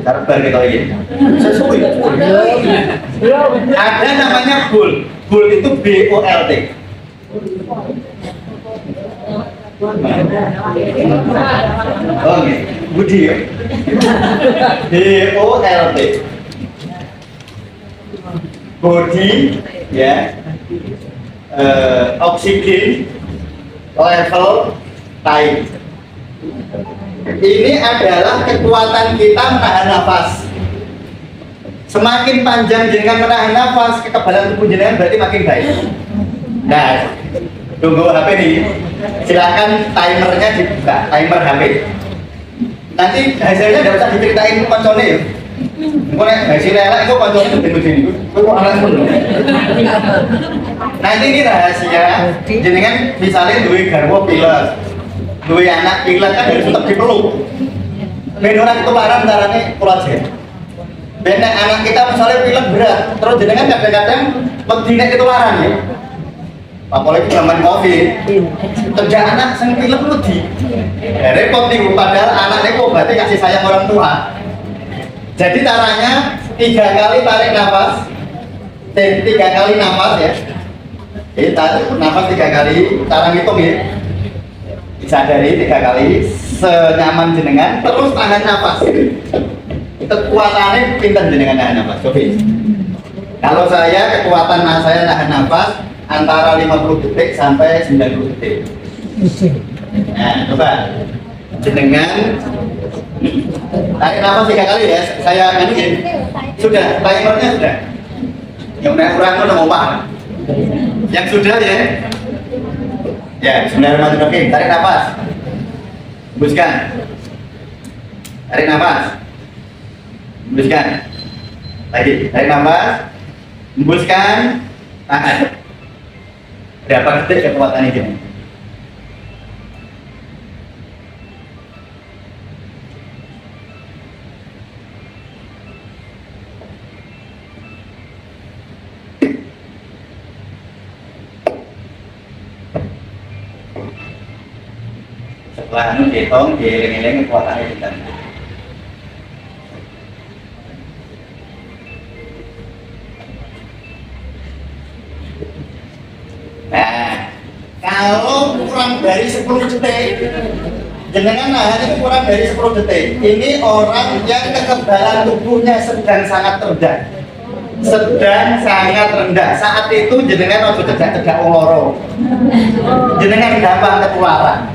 Sabar kita ini. Sesuai. Ada namanya BUL. BUL itu BOLT. Oke, Budi ya. BOLT. Body ya, oksigen level time. Ini adalah kekuatan kita menahan nafas. Semakin panjang jenengan menahan nafas, kekebalan tubuh jenengan berarti makin baik. Nah, tunggu HP nih. Silakan timernya dibuka, timer HP. Nanti hasilnya tidak usah diceritain koncone ya. Engko nek hasilnya elek iku koncone gede-gede. Kowe kok anak ngono. Nanti ini rahasia. Jenengan misalnya duwe garwa pilek. Duwe anak pilek kan harus tetap dipeluk. Ben ora ketularan carane kula jen. Ben nek anak kita misalnya pilek berat, terus jenengan kadang-kadang wedi nek ketularan ya. Apalagi zaman Covid. Kerja anak sing pilek wedi. Repot niku padahal anaknya kok berarti kasih sayang orang tua. Jadi caranya 3 kali tarik nafas, 3 kali nafas ya. Jadi tarik nafas 3 kali, cara ngitung ya. Disadari 3 kali, senyaman jenengan, terus tahan nafas. Kekuatannya pinter jenengan tahan nafas, coba. Kalau saya kekuatan saya tahan nafas antara 50 detik sampai 90 detik. Nah, coba jenengan tarik nafas 3 kali ya, saya nganuin. Sudah, timernya sudah. Yang udah kurang udah mau paham. Yang sudah ya. Ya, bismillahirrahmanirrahim. Tarik nafas. Hembuskan. Tarik nafas. Hembuskan. Lagi, tarik nafas. Hembuskan. Tahan. Berapa detik kekuatan ini? Setelah anu dihitung, dieling-eling kekuatannya kita. Nah, kalau kurang dari 10 detik, jenengan nahan itu kurang dari 10 detik. Ini orang yang kekebalan tubuhnya sedang sangat rendah. Saat itu jenengan ojo cegak-cegak wong loro. Jenengan gampang ketularan.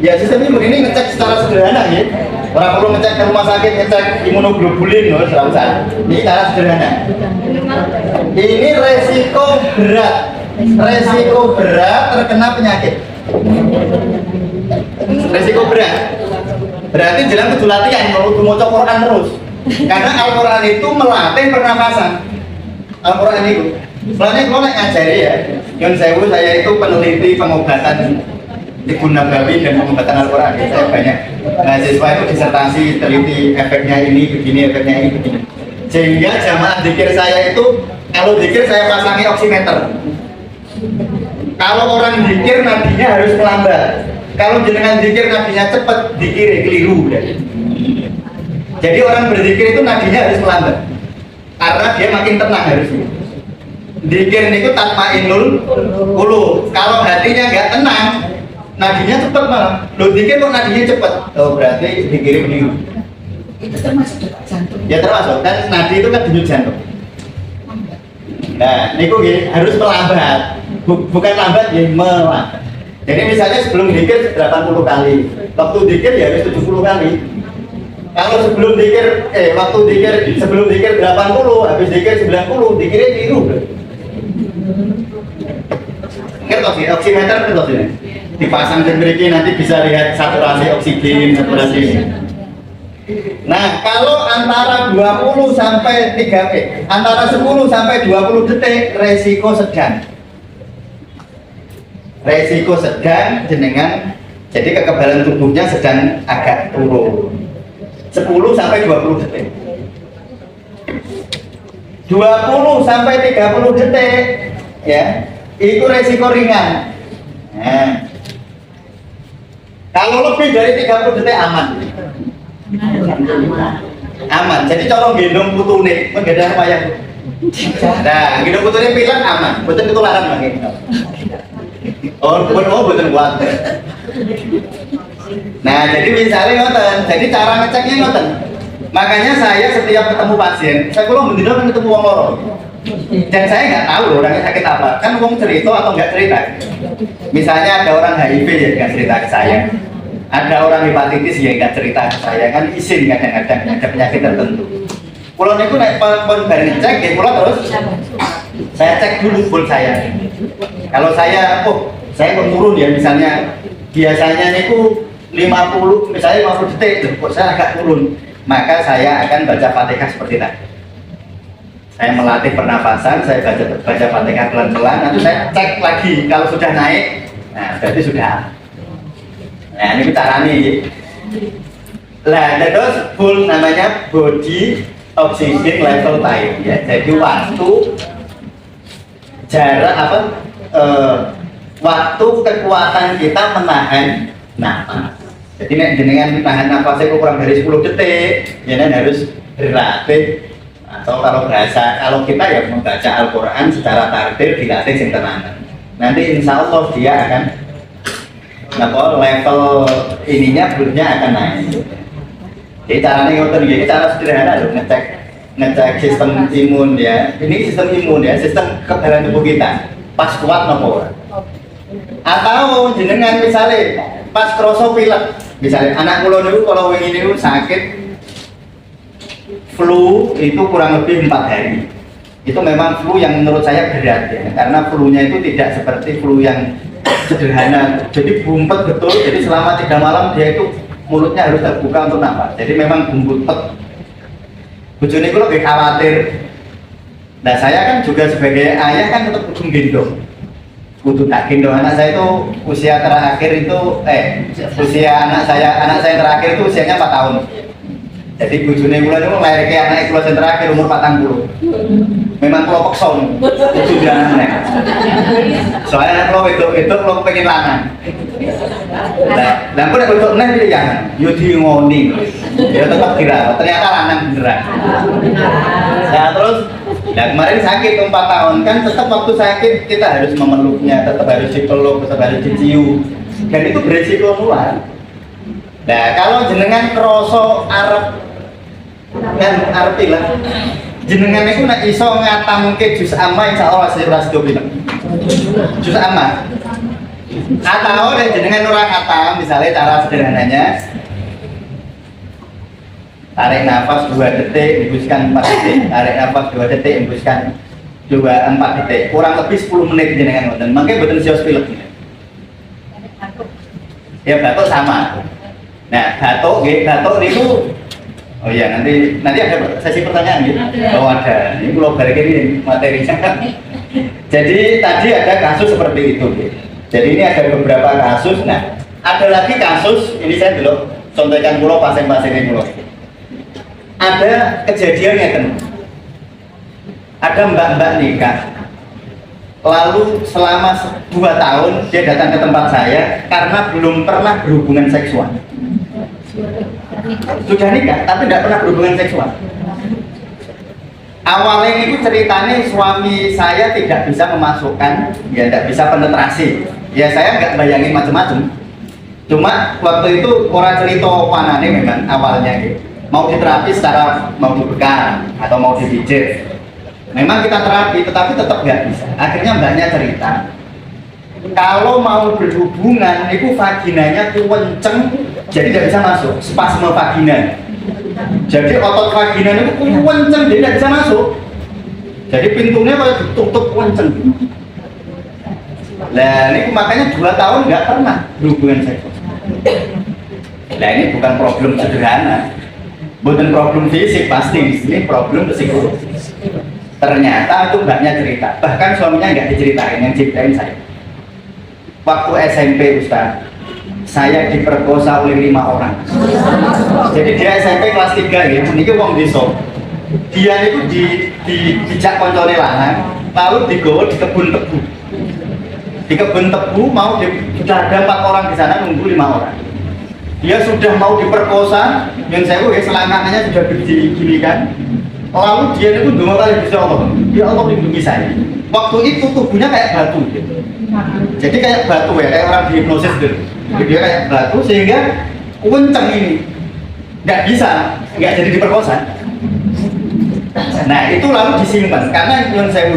Ya sistem imun ini ngecek secara sederhana ya. Orang perlu ngecek ke rumah sakit, ngecek imunoglobulin loh, serausan. Ini cara sederhana. Ini resiko berat terkena penyakit. Resiko berat. Berarti jalan kudu latihan kalau kudu maca Quran terus. Karena Al-Quran itu melatih pernafasan. Al-Quran itu. Soalnya kalau ngajari ya, Yun Sewu saya itu peneliti pengobatan Ibu Nabawi dan pengobatan Al-Quran. Saya banyak mahasiswa itu disertasi teliti efeknya ini begini, efeknya ini begini. Sehingga jamaah zikir saya itu, kalau zikir saya pasangi oximeter. Kalau orang zikir nadinya harus melambat. Kalau jenengan zikir nadinya cepat, zikir keliru. Jadi orang berzikir itu nadinya harus melambat. Karena dia makin tenang harusnya. Zikir itu tatmainul qulub. Kalau hatinya nggak tenang, nadinya cepat malah. Lo zikir kok nadinya cepat? Oh berarti zikir keliru. Itu termasuk detak jantung. Ya termasuk, kan nadi itu kan denyut jantung. Nah, niku harus melambat. Bukan lambat ya, melambat. Jadi misalnya sebelum zikir 80 kali, waktu zikir ya harus 70 kali. Kalau sebelum zikir, waktu zikir sebelum zikir 80, habis zikir 90, zikirnya keliru. Ngertos ya, oximeter ngertos ya. Dipasang di mriki nanti bisa lihat saturasi oksigen, saturasi. Nah, kalau antara 20 sampai 3 antara 10 sampai 20 detik resiko sedang. Resiko sedang jenengan, jadi kekebalan tubuhnya sedang agak turun. 10 sampai 20 detik. 20 sampai 30 detik ya, itu resiko ringan. Nah, kalau lebih dari 30 detik aman. Aman. Jadi colong gendong putune, menggadah wayang. Nah, gendong putune pilek aman. Boten ketularan mangke. Boten kuat. Nah, jadi misalnya ngoten. Jadi cara ngeceknya ngoten. Makanya saya setiap ketemu pasien, saya kalau mendino kan ketemu wong loro. Dan saya nggak tahu loh orangnya sakit apa. Kan wong cerita atau nggak cerita. Misalnya ada orang HIV ya nggak cerita ke saya. Ada orang hepatitis ya nggak cerita ke saya, kan izin kadang-kadang ada penyakit tertentu. Kalau niku naik pon bareng cek, ya kalau terus saya cek dulu full saya. Kalau saya, saya mau turun ya misalnya biasanya niku 50, misalnya 50 detik, kok saya agak turun, maka saya akan baca Fatihah seperti tadi. Saya melatih pernafasan, saya baca Fatihah pelan-pelan, nanti saya cek lagi kalau sudah naik, nah berarti sudah. Nah ini caranya ya. Nah terus full namanya body oxygen level time ya. Jadi waktu jarak waktu kekuatan kita menahan nafas. Jadi nek jenengan menahan nafasnya kurang dari 10 detik, jenengan harus berlatih. Atau kalau kita ya membaca Al-Quran secara tartil dilatih sing tenanan. Nanti insya Allah dia akan level ininya bloodnya akan naik. Jadi caranya ngoten nggih, cara sederhana loh, ngecek sistem imun ya. Ini sistem imun ya, sistem kekebalan tubuh kita. Pas kuat nopo ora. Atau jenengan misalnya pas kroso pilek, misalnya anak kula niku kalau wingi niku sakit flu itu kurang lebih 4 hari. Itu memang flu yang menurut saya berat ya, karena flu-nya itu tidak seperti flu yang sederhana, jadi bumpet betul. Jadi selama 3 malam dia itu mulutnya harus terbuka untuk nafas. Jadi memang bumpet. Bojone kula lebih khawatir. Nah saya kan juga sebagai ayah kan tetap kudu gendong. Kudu tak gendong anak saya itu usia terakhir itu usia anak saya terakhir itu usianya 4 tahun. Jadi bojone kula niku nglairke anak kula sing terakhir umur 40. Memang kalau pekson, itu jangan nek. Soalnya kalau itu kalau pengen lanang. Nah, aku nek untuk nek dia jangan. Yudi ngoni, dia tetap kira. Ternyata lanang beneran. Nah terus, kemarin sakit 4 tahun kan, tetap waktu sakit kita harus memeluknya, tetap harus dipeluk, tetap harus dicium, dan itu beresiko nular. Nah kalau jenengan kroso Arab kan arti lah. Jenengan itu nak iso ngatamke juz amma insyaallah ras do bilang. Juz amma. Atau jenengan ora khatam, misalnya cara sederhananya Tarik nafas 2 detik, hembuskan 4 detik. Tarik nafas 2 detik, hembuskan 4 detik. Kurang lebih 10 menit jenengan ngoten. Mangke mboten sios pilek. Ya batuk sama. Nah, batuk niku oh iya nanti ada sesi pertanyaan gitu. Oh ada. Ini kalau balik ini materinya. Jadi tadi ada kasus seperti itu. Gitu. Jadi ini ada beberapa kasus. Nah, ada lagi kasus ini saya dulu contohkan pulau pasien-pasien ini pulau. Ada kejadiannya kan. Ada mbak-mbak nikah. Lalu selama 2 tahun dia datang ke tempat saya karena belum pernah berhubungan seksual. Sudah nikah tapi tidak pernah berhubungan seksual. Awalnya itu ceritanya suami saya tidak bisa memasukkan, ya tidak bisa penetrasi. Ya saya nggak bayangin macam-macam. Cuma waktu itu orang cerita panane memang awalnya gitu. Mau diterapi secara mau dibekal atau mau dipijit. Memang kita terapi tetapi tetap nggak bisa. Akhirnya mbaknya cerita kalau mau berhubungan itu vaginanya tuh kenceng jadi tidak bisa masuk, spasme vagina. Jadi otot vagina itu kenceng jadi tidak bisa masuk. Jadi pintunya kalau ditutup kenceng. Nah ini makanya 2 tahun nggak pernah berhubungan seksual. Nah ini bukan problem sederhana, bukan problem fisik pasti, ini problem psikologis. Ternyata itu mbaknya cerita, bahkan suaminya nggak diceritain, yang ceritain saya. Waktu SMP Ustaz, saya diperkosa oleh 5 orang. Jadi dia SMP kelas 3 gitu, ini wong desa. Dia itu dijak koncone lanang, lalu digawa di kebun tebu. Di kebun tebu sudah ada 4 orang di sana nunggu 5 orang. Dia sudah mau diperkosa, yang saya selangkangannya sudah begini kan. Lalu dia itu dua kali bisa Allah, ya Allah lindungi saya. Waktu itu tubuhnya kayak batu gitu. Jadi kayak batu ya, kayak orang dihipnosis gitu. Dia kayak batu sehingga kenceng ini nggak jadi diperkosa. Nah itu lalu disimpan karena yang saya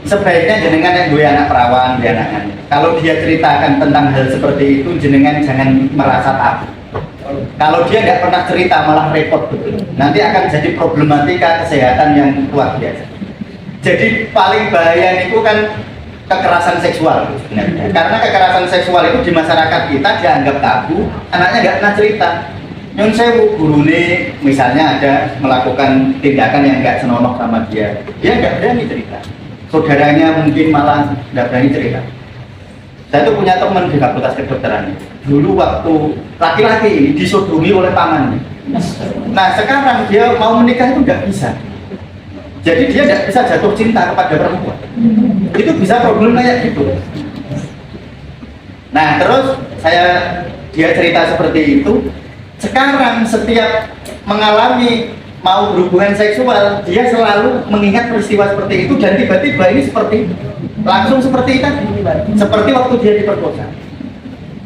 sebaiknya jenengan yang gue anak perawan, dia anak. Kalau dia ceritakan tentang hal seperti itu, jenengan jangan merasa tabu. Kalau dia nggak pernah cerita malah repot betul. Nanti akan jadi problematika kesehatan yang luar biasa. Jadi paling bahaya itu kan kekerasan seksual sebenarnya. Karena kekerasan seksual itu di masyarakat kita dianggap tabu, anaknya nggak pernah cerita. Yang saya guru nih misalnya ada melakukan tindakan yang nggak senonoh sama dia nggak berani cerita. Saudaranya mungkin malah nggak berani cerita. Saya tuh punya teman di fakultas kedokteran. Dulu waktu laki-laki ini disodomi oleh pamannya. Nah sekarang dia mau menikah itu nggak bisa. Jadi dia nggak bisa jatuh cinta kepada perempuan. Itu bisa problem kayak gitu. Nah terus dia cerita seperti itu. Sekarang setiap mengalami mau berhubungan seksual, dia selalu mengingat peristiwa seperti itu dan tiba-tiba ini langsung seperti itu, seperti waktu dia diperkosa.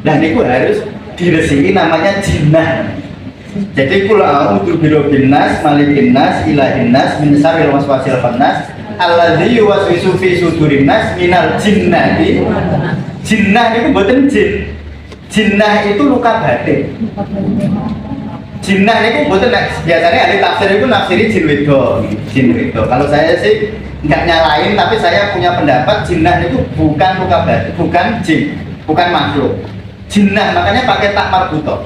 Dan itu harus diresiki namanya jinnah. Jadi qul a'udzu birabbin nas, malikin nas, ilahin nas, min syarril waswasil khannas, alladzi yuwaswisu fi sudurin nas minal jinnati. Jinnah itu bukan jin. Jinnah itu luka batin. Jinnah itu bukan biasanya ahli tafsir itu nafsiri jin wedo. Kalau saya sih nggak nyalain, tapi saya punya pendapat jinnah itu bukan luka batin, bukan jin, bukan makhluk. Jinnah makanya pakai tak marbuto.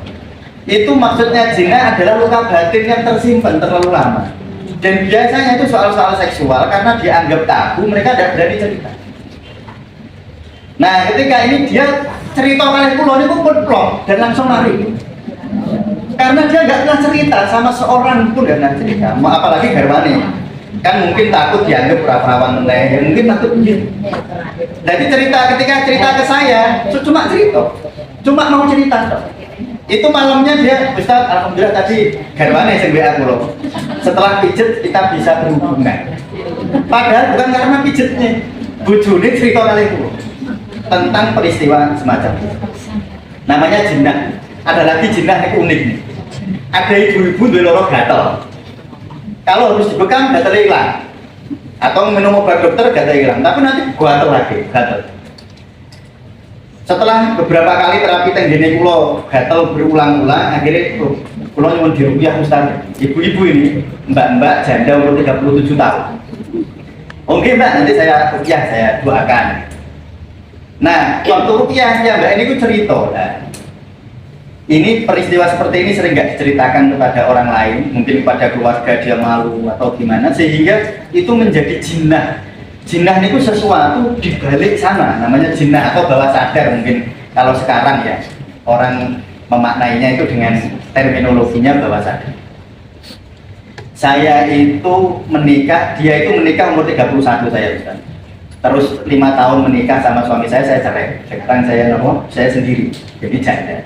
Itu maksudnya jinnah adalah luka batin yang tersimpan terlalu lama. Dan biasanya itu soal-soal seksual karena dianggap tabu, mereka tidak berani cerita. Nah, ketika ini dia cerita kali pulau ini pun plong dan langsung lari. Karena dia nggak pernah cerita sama seorang pun, nggak pernah cerita. Apalagi garwane. Kan mungkin takut dianggap perawan meneh, mungkin takut begitu. Jadi ketika cerita ke saya, cuma cerita, cuma mau cerita. Itu malamnya dia, Ustaz, alhamdulillah tadi garwane sing WA kula. Setelah pijet kita bisa berhubungan. Padahal bukan karena pijetnya, bojone cerita kali kula tentang peristiwa semacam itu. Namanya jinnah. Ada lagi jinnah yang unik nih. Ada ibu-ibu duwe loro gatel. Kalau harus dibekam gatel hilang. Atau minum obat dokter gatel hilang. Tapi nanti gatel lagi, gatel. Setelah beberapa kali terapi tenggene kula gatel berulang-ulang, akhirnya Kalau nyuwun dirupiah Ustaz, ibu-ibu ini, mbak-mbak janda umur 37 tahun. Oke mbak, nanti saya rupiah, saya doakan. Nah, waktu rupiahnya mbak ini ku cerita. Nah, ini peristiwa seperti ini sering nggak diceritakan kepada orang lain, mungkin kepada keluarga dia malu atau gimana, sehingga itu menjadi jinnah. Jinnah itu sesuatu di balik sana, namanya jinnah atau bawah sadar mungkin kalau sekarang ya orang memaknainya itu dengan terminologinya bawah sadar. Saya itu menikah, dia itu menikah umur 31 saya Ustaz. Terus 5 tahun menikah sama suami saya cerai. Sekarang saya sendiri, jadi janda.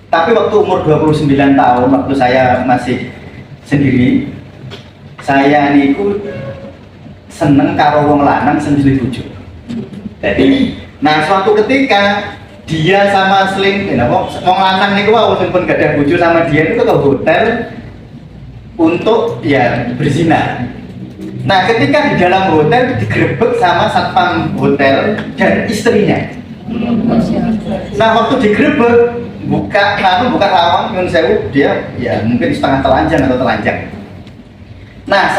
Tapi waktu umur 29 tahun, waktu saya masih sendiri, saya niku seneng karo wong lanang sendiri bojo. Jadi, nah suatu ketika dia sama wong lanang niku wau pun gak ada bojo sama dia itu ke hotel untuk ya berzina. Nah ketika di dalam hotel digerebek sama satpam hotel dan istrinya. Nah waktu digerebek buka lawang nyun sewu, dia ya mungkin setengah telanjang atau telanjang. Nah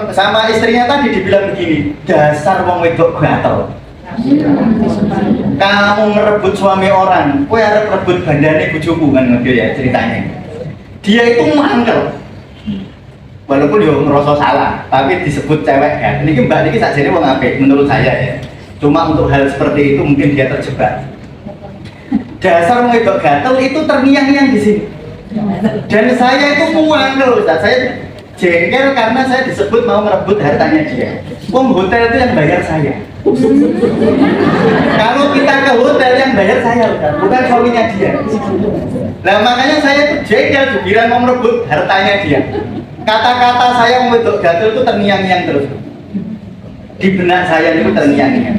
sama istrinya tadi dibilang begini, dasar wong wedok gatel. Kamu merebut suami orang, kowe arep rebut bandane bojoku kan ngono ya ceritanya. Dia itu mangkel. Walaupun yo ngerasa salah, tapi disebut cewek kan. Ini mbak ini sakjane wong apik menurut saya ya. Cuma untuk hal seperti itu mungkin dia terjebak. Dasar wong wedok gatel itu terngiang-ngiang di sini. Dan saya itu mangkel, Ustaz. Saya jengkel karena saya disebut mau merebut hartanya dia. Wong hotel itu yang bayar saya. Kalau kita ke hotel yang bayar saya, bukan suaminya dia. Nah makanya saya itu jengkel, pikiran mau merebut hartanya dia. Kata-kata saya mau wedok gatel itu terngiang-ngiang terus. Di benak saya itu terngiang-ngiang.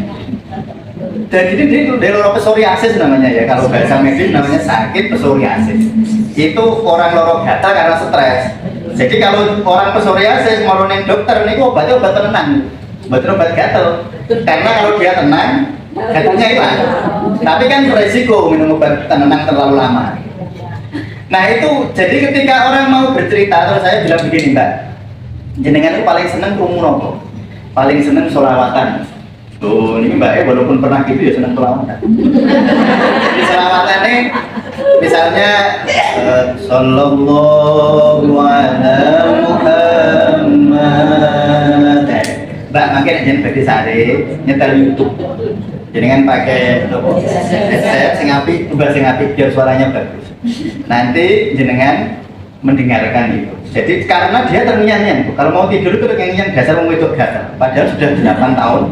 Dan ini dari loro psoriasis namanya ya, kalau bahasa medis namanya sakit psoriasis. Itu orang loro gatal karena stres. Jadi kalau orang psoriasis mau neng dokter ini obatnya obat tenang, obat gatal. Karena kalau dia tenang, gatalnya hilang. Tapi kan beresiko minum obat tenang terlalu lama. Nah itu, jadi ketika orang mau bercerita, terus saya bilang begini mbak, jenengan itu paling seneng krungu nopo, paling seneng sholawatan. Oh ini mbak walaupun pernah gitu ya seneng sholawatan. Di sholawatan ini, misalnya Sallallahu ala Muhammad. Mbak makin jangan bagi sari nyetel YouTube. Jenengan pakai headset sing apik, tugas sing apik biar suaranya bagus. Nanti jenengan mendengarkan itu. Jadi karena dia terngiang-ngiang, kalau mau tidur itu terngiang-ngiang dasar wong wedok gatal. Padahal sudah 8 tahun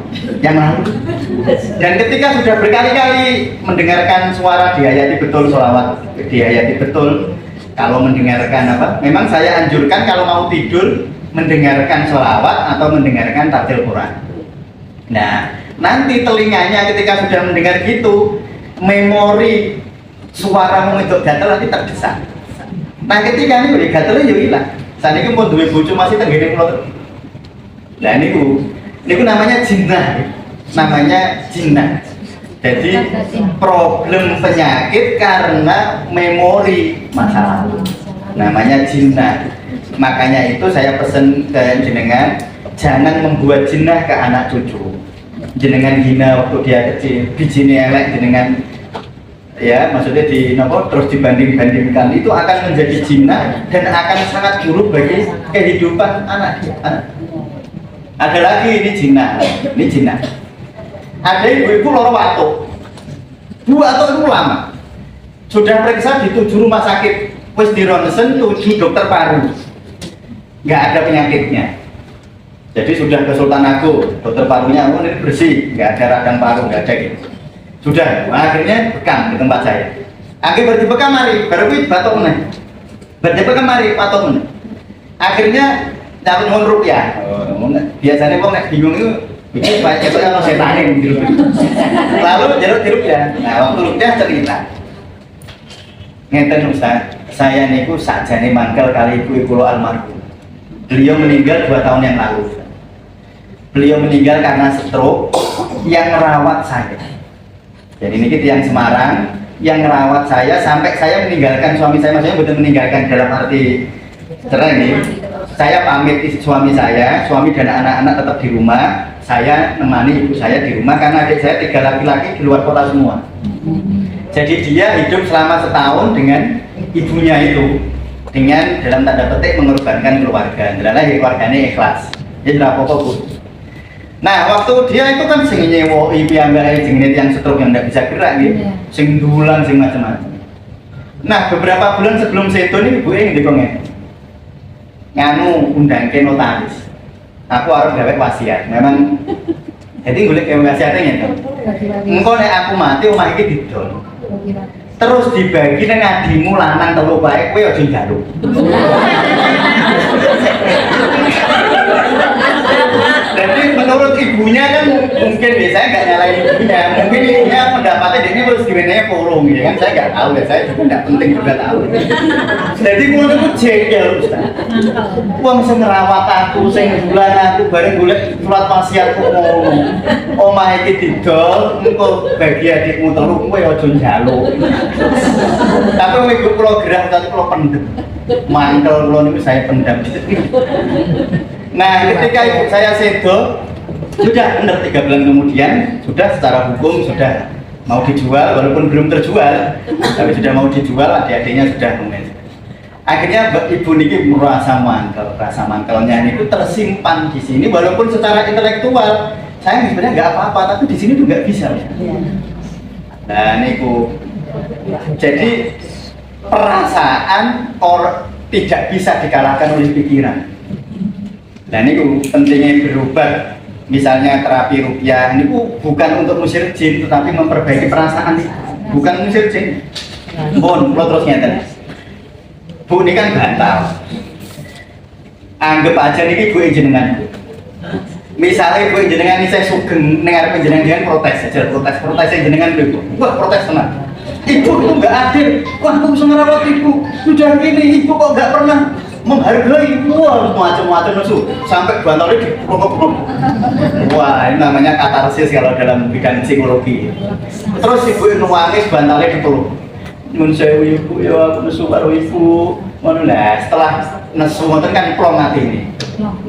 yang lalu. Dan ketika sudah berkali-kali mendengarkan suara dihayati betul sholawat, dihayati betul. Kalau mendengarkan apa? Memang saya anjurkan kalau mau tidur mendengarkan sholawat atau mendengarkan tartil Quran. Nah, nanti telinganya ketika sudah mendengar gitu, memori suara wong wedok gatel nanti terdesak. Nah ketika ini udah gatelnya ya hilang. Saat ini pun duwe bojo masih tenggene kula. Nah niku namanya jinnah. Namanya jinnah. Jadi problem penyakit karena memori masa lalu. Namanya jinnah. Makanya itu saya pesen ke jenengan, jangan membuat jinnah ke anak cucu. Jenengan hina waktu dia kecil, bijine elek jenengan ya maksudnya terus dibanding-bandingkan itu akan menjadi jinnah dan akan sangat buruk bagi kehidupan anak kita. Ada lagi ini jinnah, ada ibu-ibu loro watuk, Bu watuk itu lama sudah periksa di 7 rumah sakit, wis di ronsen 7 dokter paru, nggak ada penyakitnya. Jadi sudah ke Sultan Agung, dokter parunya ini bersih, nggak ada radang paru, nggak ada gitu. Sudah, akhirnya bekam di tempat saya. Akhirnya berbekam mari, baru itu batok meneh. Berbekam mari, batok meneh. Akhirnya dapat uang rupiah. Biasanya wong nek bingung itu, ini banyak itu kalau setanin di rupiah. Lalu jeruk di rupiah. Nah, waktu rupiah cerita. Ngeten Ustaz, saya niku sajane mangkel kali ibu almarhum. Beliau meninggal 2 tahun yang lalu. Beliau meninggal karena stroke yang merawat saya. Jadi ini yang Semarang, yang merawat saya sampai saya meninggalkan suami saya, maksudnya betul meninggalkan dalam arti cerai nih. Saya pamit suami dan anak-anak tetap di rumah, saya nemani ibu saya di rumah karena adik saya 3 laki-laki di luar kota semua. Jadi dia hidup selama setahun dengan ibunya itu, dengan dalam tanda petik mengorbankan keluarga. Adalah keluarganya ikhlas. Ya tidak apa-apa bu. Nah waktu dia itu kan sing nyewoi piyambake jenenge yang stroke yang tidak bisa gerak gitu, sing dulan sing macam-macam. Nah beberapa bulan sebelum seto ini ibu yang dikongen nganu undang ke notaris. Aku harus gawe wasiat. Memang jadi golek gawe wasiatnya gitu. Engko nek aku mati omah iki didol. Terus dibagi nang adimu lanang 3 bae kowe aja njaluk. Jadi menurut ibunya kan mungkin ya saya nggak nyalain ibunya, mungkin ibunya pendapatnya dia ini harus gimana kurung ya kan, saya nggak tahu ya, saya juga nggak penting juga tahu. Jadi mulut itu jengkel Ustaz. Uang saya ngerawat aku, saya bulan aku bareng golek surat wasiatku ngomong, omah iki didol, engko bagi adikmu 3 kowe aja njaluk. Tapi ibu kula gerah tapi kula pendem. Mantel kula niku saya pendam. Nah ketika ibu saya sedo, sudah benar 3 bulan kemudian, sudah secara hukum sudah mau dijual, walaupun belum terjual, tapi sudah mau dijual, adik-adiknya sudah lumes. Akhirnya ibu niki merasa mangkel, rasa mangkelnya itu tersimpan di sini, walaupun secara intelektual saya sebenarnya nggak apa-apa, tapi di sini tuh nggak bisa. Nah niku, jadi perasaan tidak bisa dikalahkan oleh pikiran. Dan ini pentingnya berobat, misalnya terapi rupiah ini bukan untuk musir jin, tetapi memperbaiki perasaan, bukan musir jin. Bon, lo terus ngeten. Bu ini kan bantal. Anggap aja nih bu jenengan. Misalnya bu jenengan ini saya sugeng dengar penjenengan protes jenengan dulu. Wah protes tenang. Ibu itu nggak adil. Wah aku bisa ngerawat ibu. Sudah gini ibu kok nggak pernah menghargai, wah macam-macam musuh sampai bantalnya dipukul-pukul. Wah ini namanya katarsis kalau dalam bidang psikologi. Terus ibu nangis bantalnya dipeluk. Nyun sewu ibu ya aku nesu karo ibu. Ngono lah setelah nesu ngoten kan plong mati ini.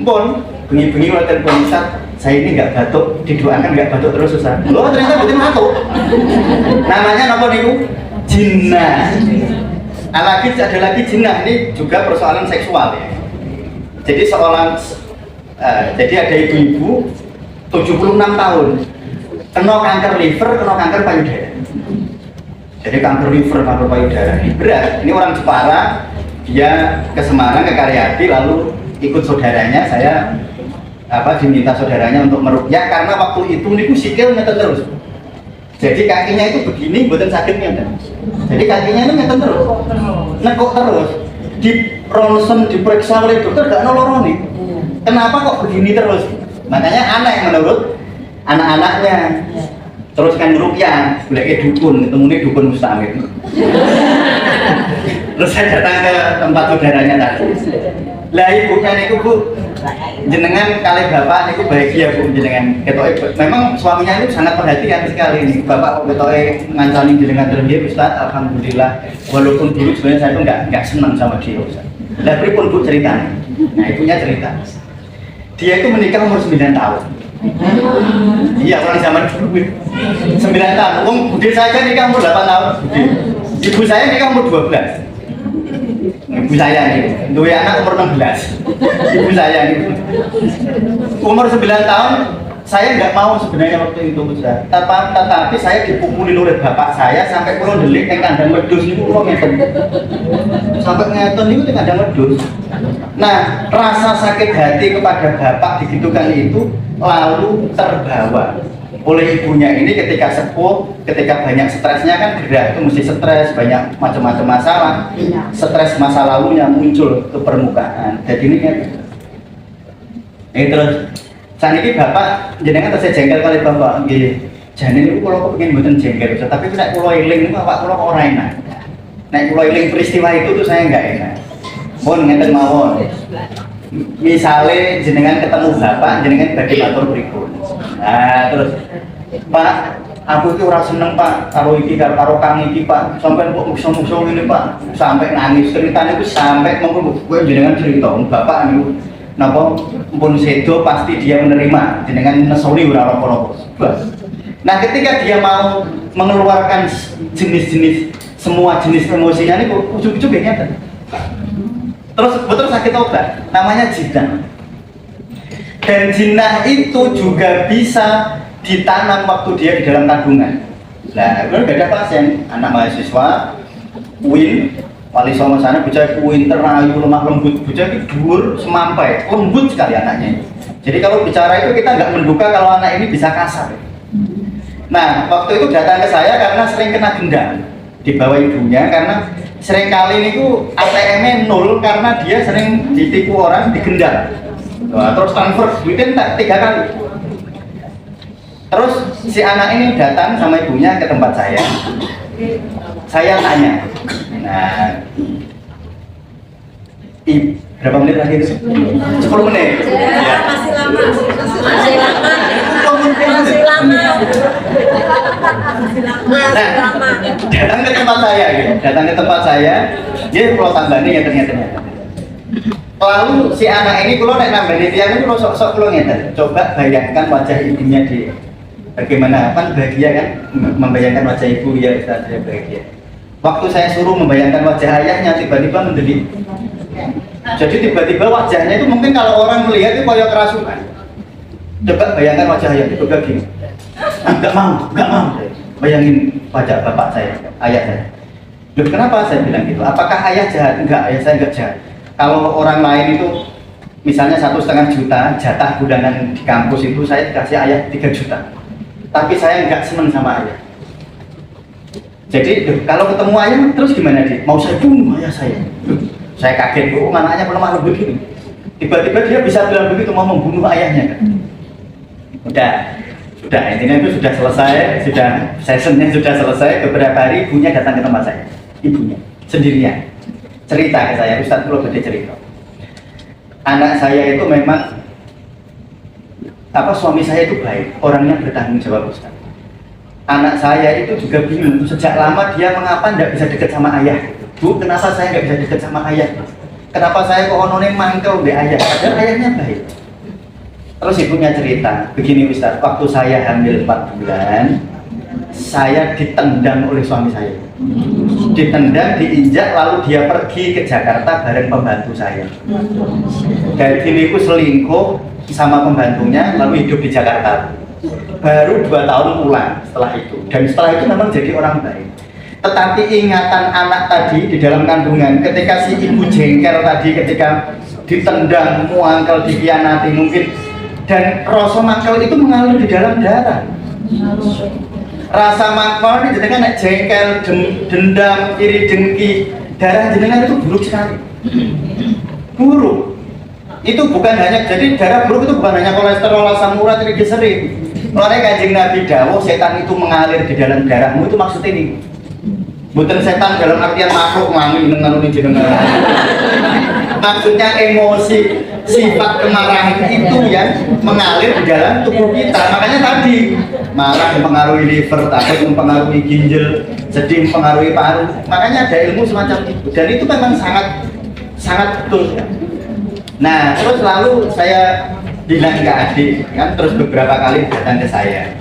Pun bengi-bengi kalau telepon Ustaz, saya ini nggak batuk, didoakan nggak batuk terus Ustaz. Loh ternyata betul batuk. Namanya apa niku? Jinnah. Ada lagi jinnah ini juga persoalan seksual ya. Jadi jadi ada ibu-ibu 76 tahun kena kanker liver, kena kanker payudara. Jadi kanker liver, kanker payudara ini berat. Ini orang Jepara, dia ke Semarang ke Karyadi lalu ikut saudaranya. Saya diminta saudaranya untuk meruqyah karena waktu itu niku sikil ngeten terus. Jadi kakinya itu begini, buatan sakitnya kan. Jadi kakinya itu ngeten terus, nekuk terus. Di ronsen diperiksa oleh dokter gak noloroni. Kenapa kok begini terus? Makanya aneh menurut anak-anaknya. Terus kan rupiah, boleh dukun, ketemunya dukun mustamid. Terus saya datang ke tempat saudaranya tadi. Lah ibunya niku bu, jenengan kali bapak niku bahagia bu jenengan ketoke. Memang suaminya itu sangat perhatian sekali nih. Bapak ketoke ngancani jenengan terus Ustaz, alhamdulillah. Walaupun dulu sebenarnya saya itu nggak senang sama dia Ustaz. Lah pripun bu ceritanya? Nah ibunya cerita. Dia itu menikah umur 9 tahun. Iya orang zaman dulu 9 tahun. Bude saya nikah umur 8 tahun. Ibu saya nikah umur 12. Ibu saya nih, dua anak umur 16. Ibu saya nih, umur 9 tahun. Saya nggak mau sebenarnya waktu itu Ustaz. Tetapi saya dipukuli oleh bapak saya sampai pulau delik yang kandang wedus itu pulau ngeten. Sampai ngeten itu yang kandang wedus. Nah, rasa sakit hati kepada bapak digitukan itu lalu terbawa oleh ibunya ini ketika sepuh, ketika banyak stresnya kan gerak itu mesti stres, banyak macam-macam masalah. Stres masa lalunya muncul ke permukaan. Jadi ini kan. Terus saat ini bapak jenengan terus jengkel kali bapak nggih. Jane niku kula kok pengen mboten jengkel, tapi nek kula eling niku awak kula kok ora enak. Nek kula eling peristiwa itu tuh saya enggak enak. Mohon ngeten mawon. Misale jenengan ketemu bapak, jenengan badhe matur pripun. Nah, terus Pak aku itu ora seneng Pak karo iki karo kang iki Pak, sampai kok musuh-musuh ini Pak, sampai nangis ceritanya itu sampai monggo kowe jenengan cerita bapak niku napa pun sedo pasti dia menerima jenengan nesoli ora apa-apa. Nah ketika dia mau mengeluarkan jenis-jenis semua jenis emosinya ini ujug-ujug nyata. Terus betul sakit obat, namanya jinah. Dan jinah itu juga bisa ditanam waktu dia di dalam kandungan. Nah, kalau ada pasien, anak mahasiswa, UIN, Wali Songo sana, bocah UIN terayu, lemah lembut, bocah itu dhuwur, semampai, lembut sekali anaknya. Jadi kalau bicara itu kita nggak menduga kalau anak ini bisa kasar. Nah, waktu itu datang ke saya karena sering kena dendam di bawah ibunya, karena sering kali ini tuh ATM-nya nol karena dia sering ditipu orang, digendam. Nah, terus transfer duitnya 3 kali. Terus si anak ini datang sama ibunya ke tempat saya. Saya tanya, nah, berapa menit lagi itu? 10 menit. Ya, masih lama. Masih lama. Masih lama. Nah, datang ke tempat saya, gitu. Datang ke tempat saya, dia kalau tambahnya ya ternyata. Lalu si anak ini kalau naik nambahin tiang itu kalau sok-sok kalau ngeten, coba bayangkan wajah ibunya dia. Bagaimana kan bahagia kan membayangkan wajah ibu ya Ustaz, saya bahagia. Waktu saya suruh membayangkan wajah ayahnya tiba-tiba mendelik. Jadi tiba-tiba wajahnya itu mungkin kalau orang melihat itu kayak kerasukan. Coba bayangkan wajah ayah itu gini. Enggak mau. Bayangin wajah bapak saya, ayah saya. Loh, kenapa saya bilang gitu? Apakah ayah jahat? Enggak, ayah saya enggak jahat. Kalau orang lain itu misalnya 1,5 juta jatah bulanan di kampus itu saya dikasih ayah 3 juta. Tapi saya nggak seneng sama ayah. Jadi kalau ketemu ayah terus gimana dia? Mau saya bunuh ayah saya. Saya kaget, oh anaknya lemah lembut gitu. Tiba-tiba dia bisa bilang begitu mau membunuh ayahnya kan? Sudah intinya itu sudah selesai, sudah sessionnya sudah selesai. Beberapa hari ibunya datang ke tempat saya, ibunya sendirian cerita ke saya, Ustaz perlu gede cerita. Anak saya itu memang suami saya itu baik, orangnya bertanggung jawab Ustaz. Anak saya itu juga bingung, sejak lama dia mengapa tidak bisa dekat sama ayah. Bu, kenapa saya nggak bisa dekat sama ayah? Kenapa saya kok onone mangkel di ayah? Padahal ayahnya baik. Terus ibunya cerita, begini Ustaz, waktu saya hamil 4 bulan, saya ditendang oleh suami saya. Ditendang, diinjak, lalu dia pergi ke Jakarta bareng pembantu saya. Dari sini aku selingkuh sama pembantunya, lalu hidup di Jakarta. Baru 2 tahun pulang setelah itu. Dan setelah itu memang jadi orang baik. Tetapi ingatan anak tadi di dalam kandungan, ketika si ibu jengkel tadi, ketika ditendang, muangkel, dikhianati mungkin, dan rasa mangkel itu mengalir di dalam darah. Rasa mangkel ini jenengan jengkel, dendam, iri dengki, darah jenengan itu buruk sekali. Buruk. Itu bukan hanya, jadi darah buruk itu bukan hanya kolesterol, asam urat, trigliserid. Mulai Kanjeng Nabi dawuh setan itu mengalir di dalam darahmu, itu maksud ini. Bukan setan dalam artian makhluk wangi ngenaluni jenengan. Maksudnya emosi, sifat kemarahan itu yang mengalir di dalam tubuh kita. Makanya tadi marah mempengaruhi liver, takut mempengaruhi ginjal, sedih mempengaruhi paru. Makanya ada ilmu semacam itu. Dan itu memang sangat betul. Nah, terus lalu saya bilang ke adik, kan terus beberapa kali datang ke saya.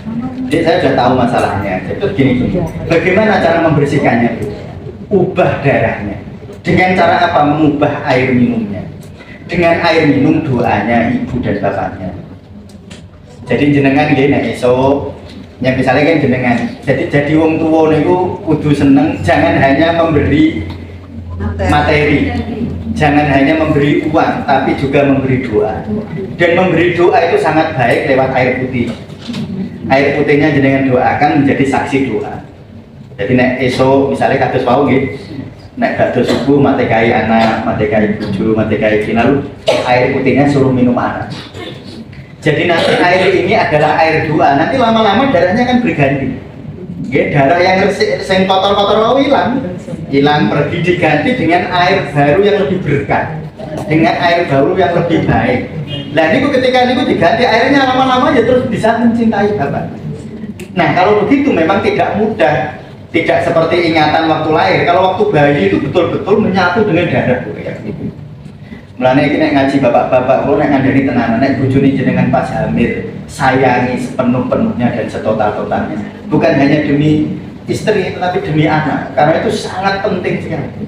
Jadi saya sudah tahu masalahnya. Itu gini, bagaimana cara membersihkannya? Ubah darahnya. Dengan cara apa? Mengubah air minumnya. Dengan air minum doanya ibu dan bapaknya. Jadi jenengan gini, esok, ya misalnya kan jenengan. Jadi wong tua niku kudu seneng, jangan hanya memberi materi. Jangan hanya memberi uang, tapi juga memberi doa. Dan memberi doa itu sangat baik lewat air putih. Air putihnya jenengan doakan menjadi saksi doa. Jadi nek esok misalnya kados wau nggih, nek kados subuh mate kai anak, mate kai bojo, mate kai lalu air putihnya suruh minum anak. Jadi nanti air ini adalah air doa. Nanti lama-lama darahnya kan berganti. Nggih, darah yang sing kotor-kotor hilang pergi diganti dengan air baru yang lebih berkah, dengan air baru yang lebih baik. Nah ini ketika ini diganti airnya lama-lama ya terus bisa mencintai Bapak. Nah kalau begitu memang tidak mudah, tidak seperti ingatan waktu lahir. Kalau waktu bayi itu betul-betul menyatu dengan darah. Mulane iki nek ngaji bapak-bapak kula nek ngandani tenanan nek bojone jenengan pas hamil, sayangi sepenuh-penuhnya dan setotal-totalnya. Bukan hanya demi istri tetapi demi anak. Karena itu sangat penting sekali.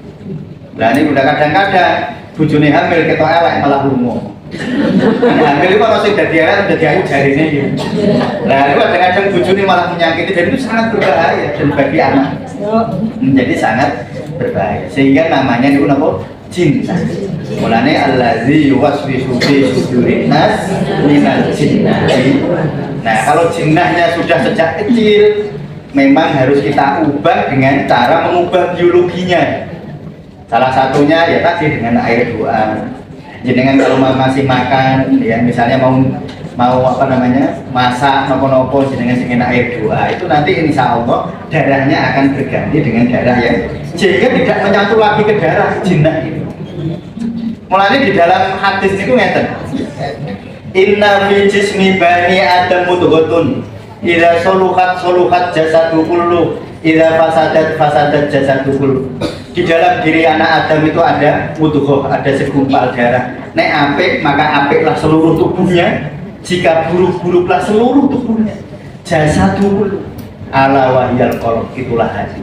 Nah ini udah kadang-kadang bojone hamil ketok elek malah lunga. Hamil itu kalau sudah dia elek udah diayu jarine iki. Nah itu kadang-kadang bojone malah menyakiti dan itu sangat berbahaya dan bagi anak menjadi sangat berbahaya. Sehingga namanya itu napa? Jinnah. Mulane allazi yuwaswisu fi sudurin nas minal jinnati. Nah, kalau jinnahnya sudah sejak kecil memang harus kita ubah dengan cara mengubah biologinya. Salah satunya ya tadi dengan air doa. Jenengan kalau masih makan ya misalnya mau apa namanya masak nopo-nopo jenengan sing air doa itu nanti insya Allah darahnya akan berganti dengan darah yang sehingga tidak menyatu lagi ke darah jinnah itu. Mulanya di dalam hadis itu ngeten. Inna fi jismi bani adam mudghatun idza soluhat jasadu kullu idza fasadat jasadu kullu. Di dalam diri anak Adam itu ada mudghah, ada segumpal darah. Nek apik maka apiklah seluruh tubuhnya, jika buruk-buruklah seluruh tubuhnya. Jasadu kullu ala wahyal qalb, itulah hati.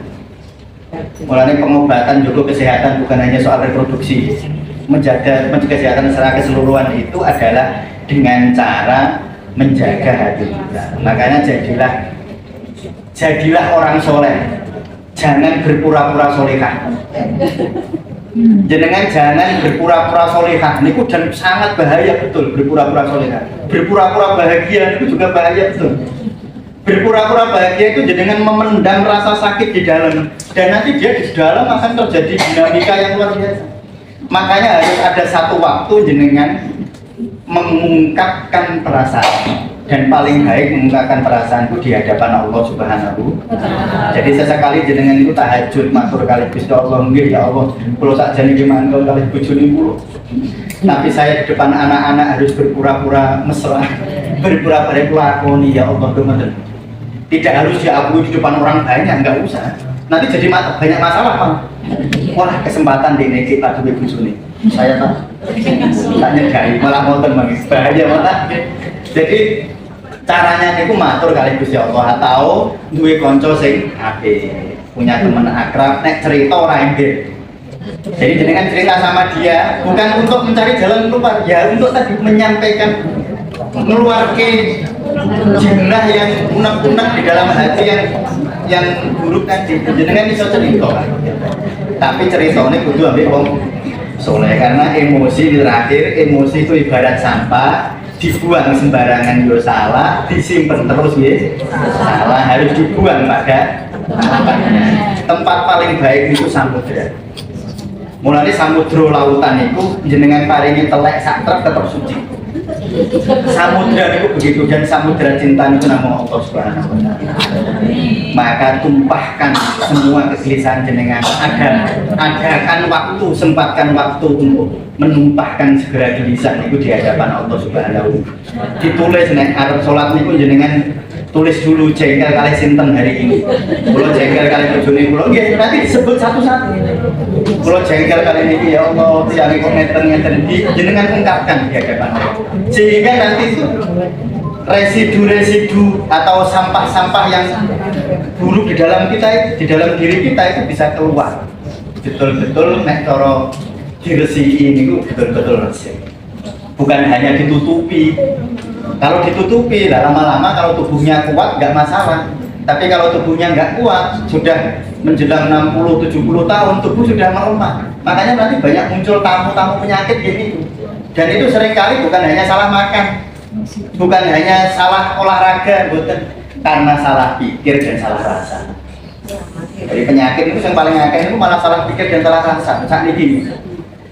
Mulanya pengobatan juga kesehatan bukan hanya soal reproduksi. Menjaga kesehatan secara keseluruhan itu adalah dengan cara menjaga hati kita. Makanya jadilah orang soleh, jangan berpura-pura solehah. Jenengan jangan berpura-pura solehah. Niku dan sangat bahaya betul berpura-pura solehah. Berpura-pura bahagia itu juga bahaya betul. Berpura-pura bahagia itu jenengan memendam rasa sakit di dalam dan nanti dia di dalam akan terjadi dinamika yang luar biasa. Makanya harus ada satu waktu jenengan mengungkapkan perasaan dan paling baik mengungkapkan perasaan itu di hadapan Allah Subhanahu. Jadi sesekali jenengan itu tahajud matur kali Gusti Allah, nggih ya Allah, kula sakjane nggih mangkel kali bojone kula. Tapi saya di depan anak-anak harus berpura-pura mesra, berpura-pura lakoni ya Allah teman-teman. Tidak harus diakui di depan orang banyak, enggak usah. Nanti jadi banyak masalah, Pak. Wah, kesempatan di ini kita duwe bojone. Saya tak nyedai malah ngoten mangis. Bahaya malah. Jadi caranya niku matur kali Gusti Allah atau duwe kanca sing apik, punya teman akrab nek cerita ora enggih. Jadi jenengan cerita sama dia bukan untuk mencari jalan keluar, ya untuk tadi menyampaikan mengeluarkan jinnah yang unek-unek di dalam hati yang buruk tadi. Jenengan bisa cerita. Tapi ceritanya kudu ambek wong soleh karena emosi terakhir, emosi itu ibarat sampah, dibuang sembarangan yo salah, disimpan terus ya salah, harus dibuang pada tempatnya. Tempat paling baik itu samudra. Mulane samudra lautan itu jenengan paringi telek sak trep tetap suci. Samudra itu begitu dan samudra cinta itu nama Allah Subhanahu wa taala. Maka tumpahkan semua kegelisahan jenengan, adakan waktu, sempatkan waktu untuk menumpahkan segera gelisah itu di hadapan Allah Subhanahu. Ditulis nek arep salat niku jenengan tulis dulu jengkel kali sinten hari ini. Kula jengkel kali bojone kula nggih nanti disebut satu-satu. Kula jengkel kali niki ya Allah tiyang kok ngeten iki jenengan ungkapkan di hadapan Allah. Sehingga nanti itu residu-residu atau sampah-sampah yang buruk di dalam kita, di dalam diri kita itu bisa keluar. Betul-betul nek cara diresiki niku betul-betul resik. Bukan hanya ditutupi. Kalau ditutupi, lama-lama kalau tubuhnya kuat nggak masalah. Tapi kalau tubuhnya nggak kuat, sudah menjelang 60-70 tahun, tubuh sudah melemah. Makanya nanti banyak muncul tamu-tamu penyakit gini. Dan itu seringkali bukan hanya salah makan, bukan hanya salah olahraga, bukan karena salah pikir dan salah rasa. Jadi penyakit itu yang paling akeh itu malah salah pikir dan salah rasa. Saat ini.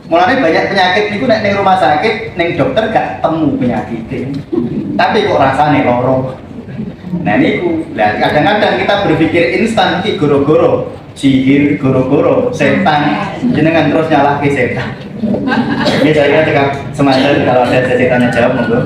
Mulanya banyak penyakit itu nek ning rumah sakit, ning dokter gak temu penyakit. Tapi kok rasane loro. Nah niku, lah kadang-kadang kita berpikir instan iki goro-goro sihir, goro-goro setan, jenengan terus nyalahke setan. Ini saya kira cekap semacam kalau ada setannya jawab monggo.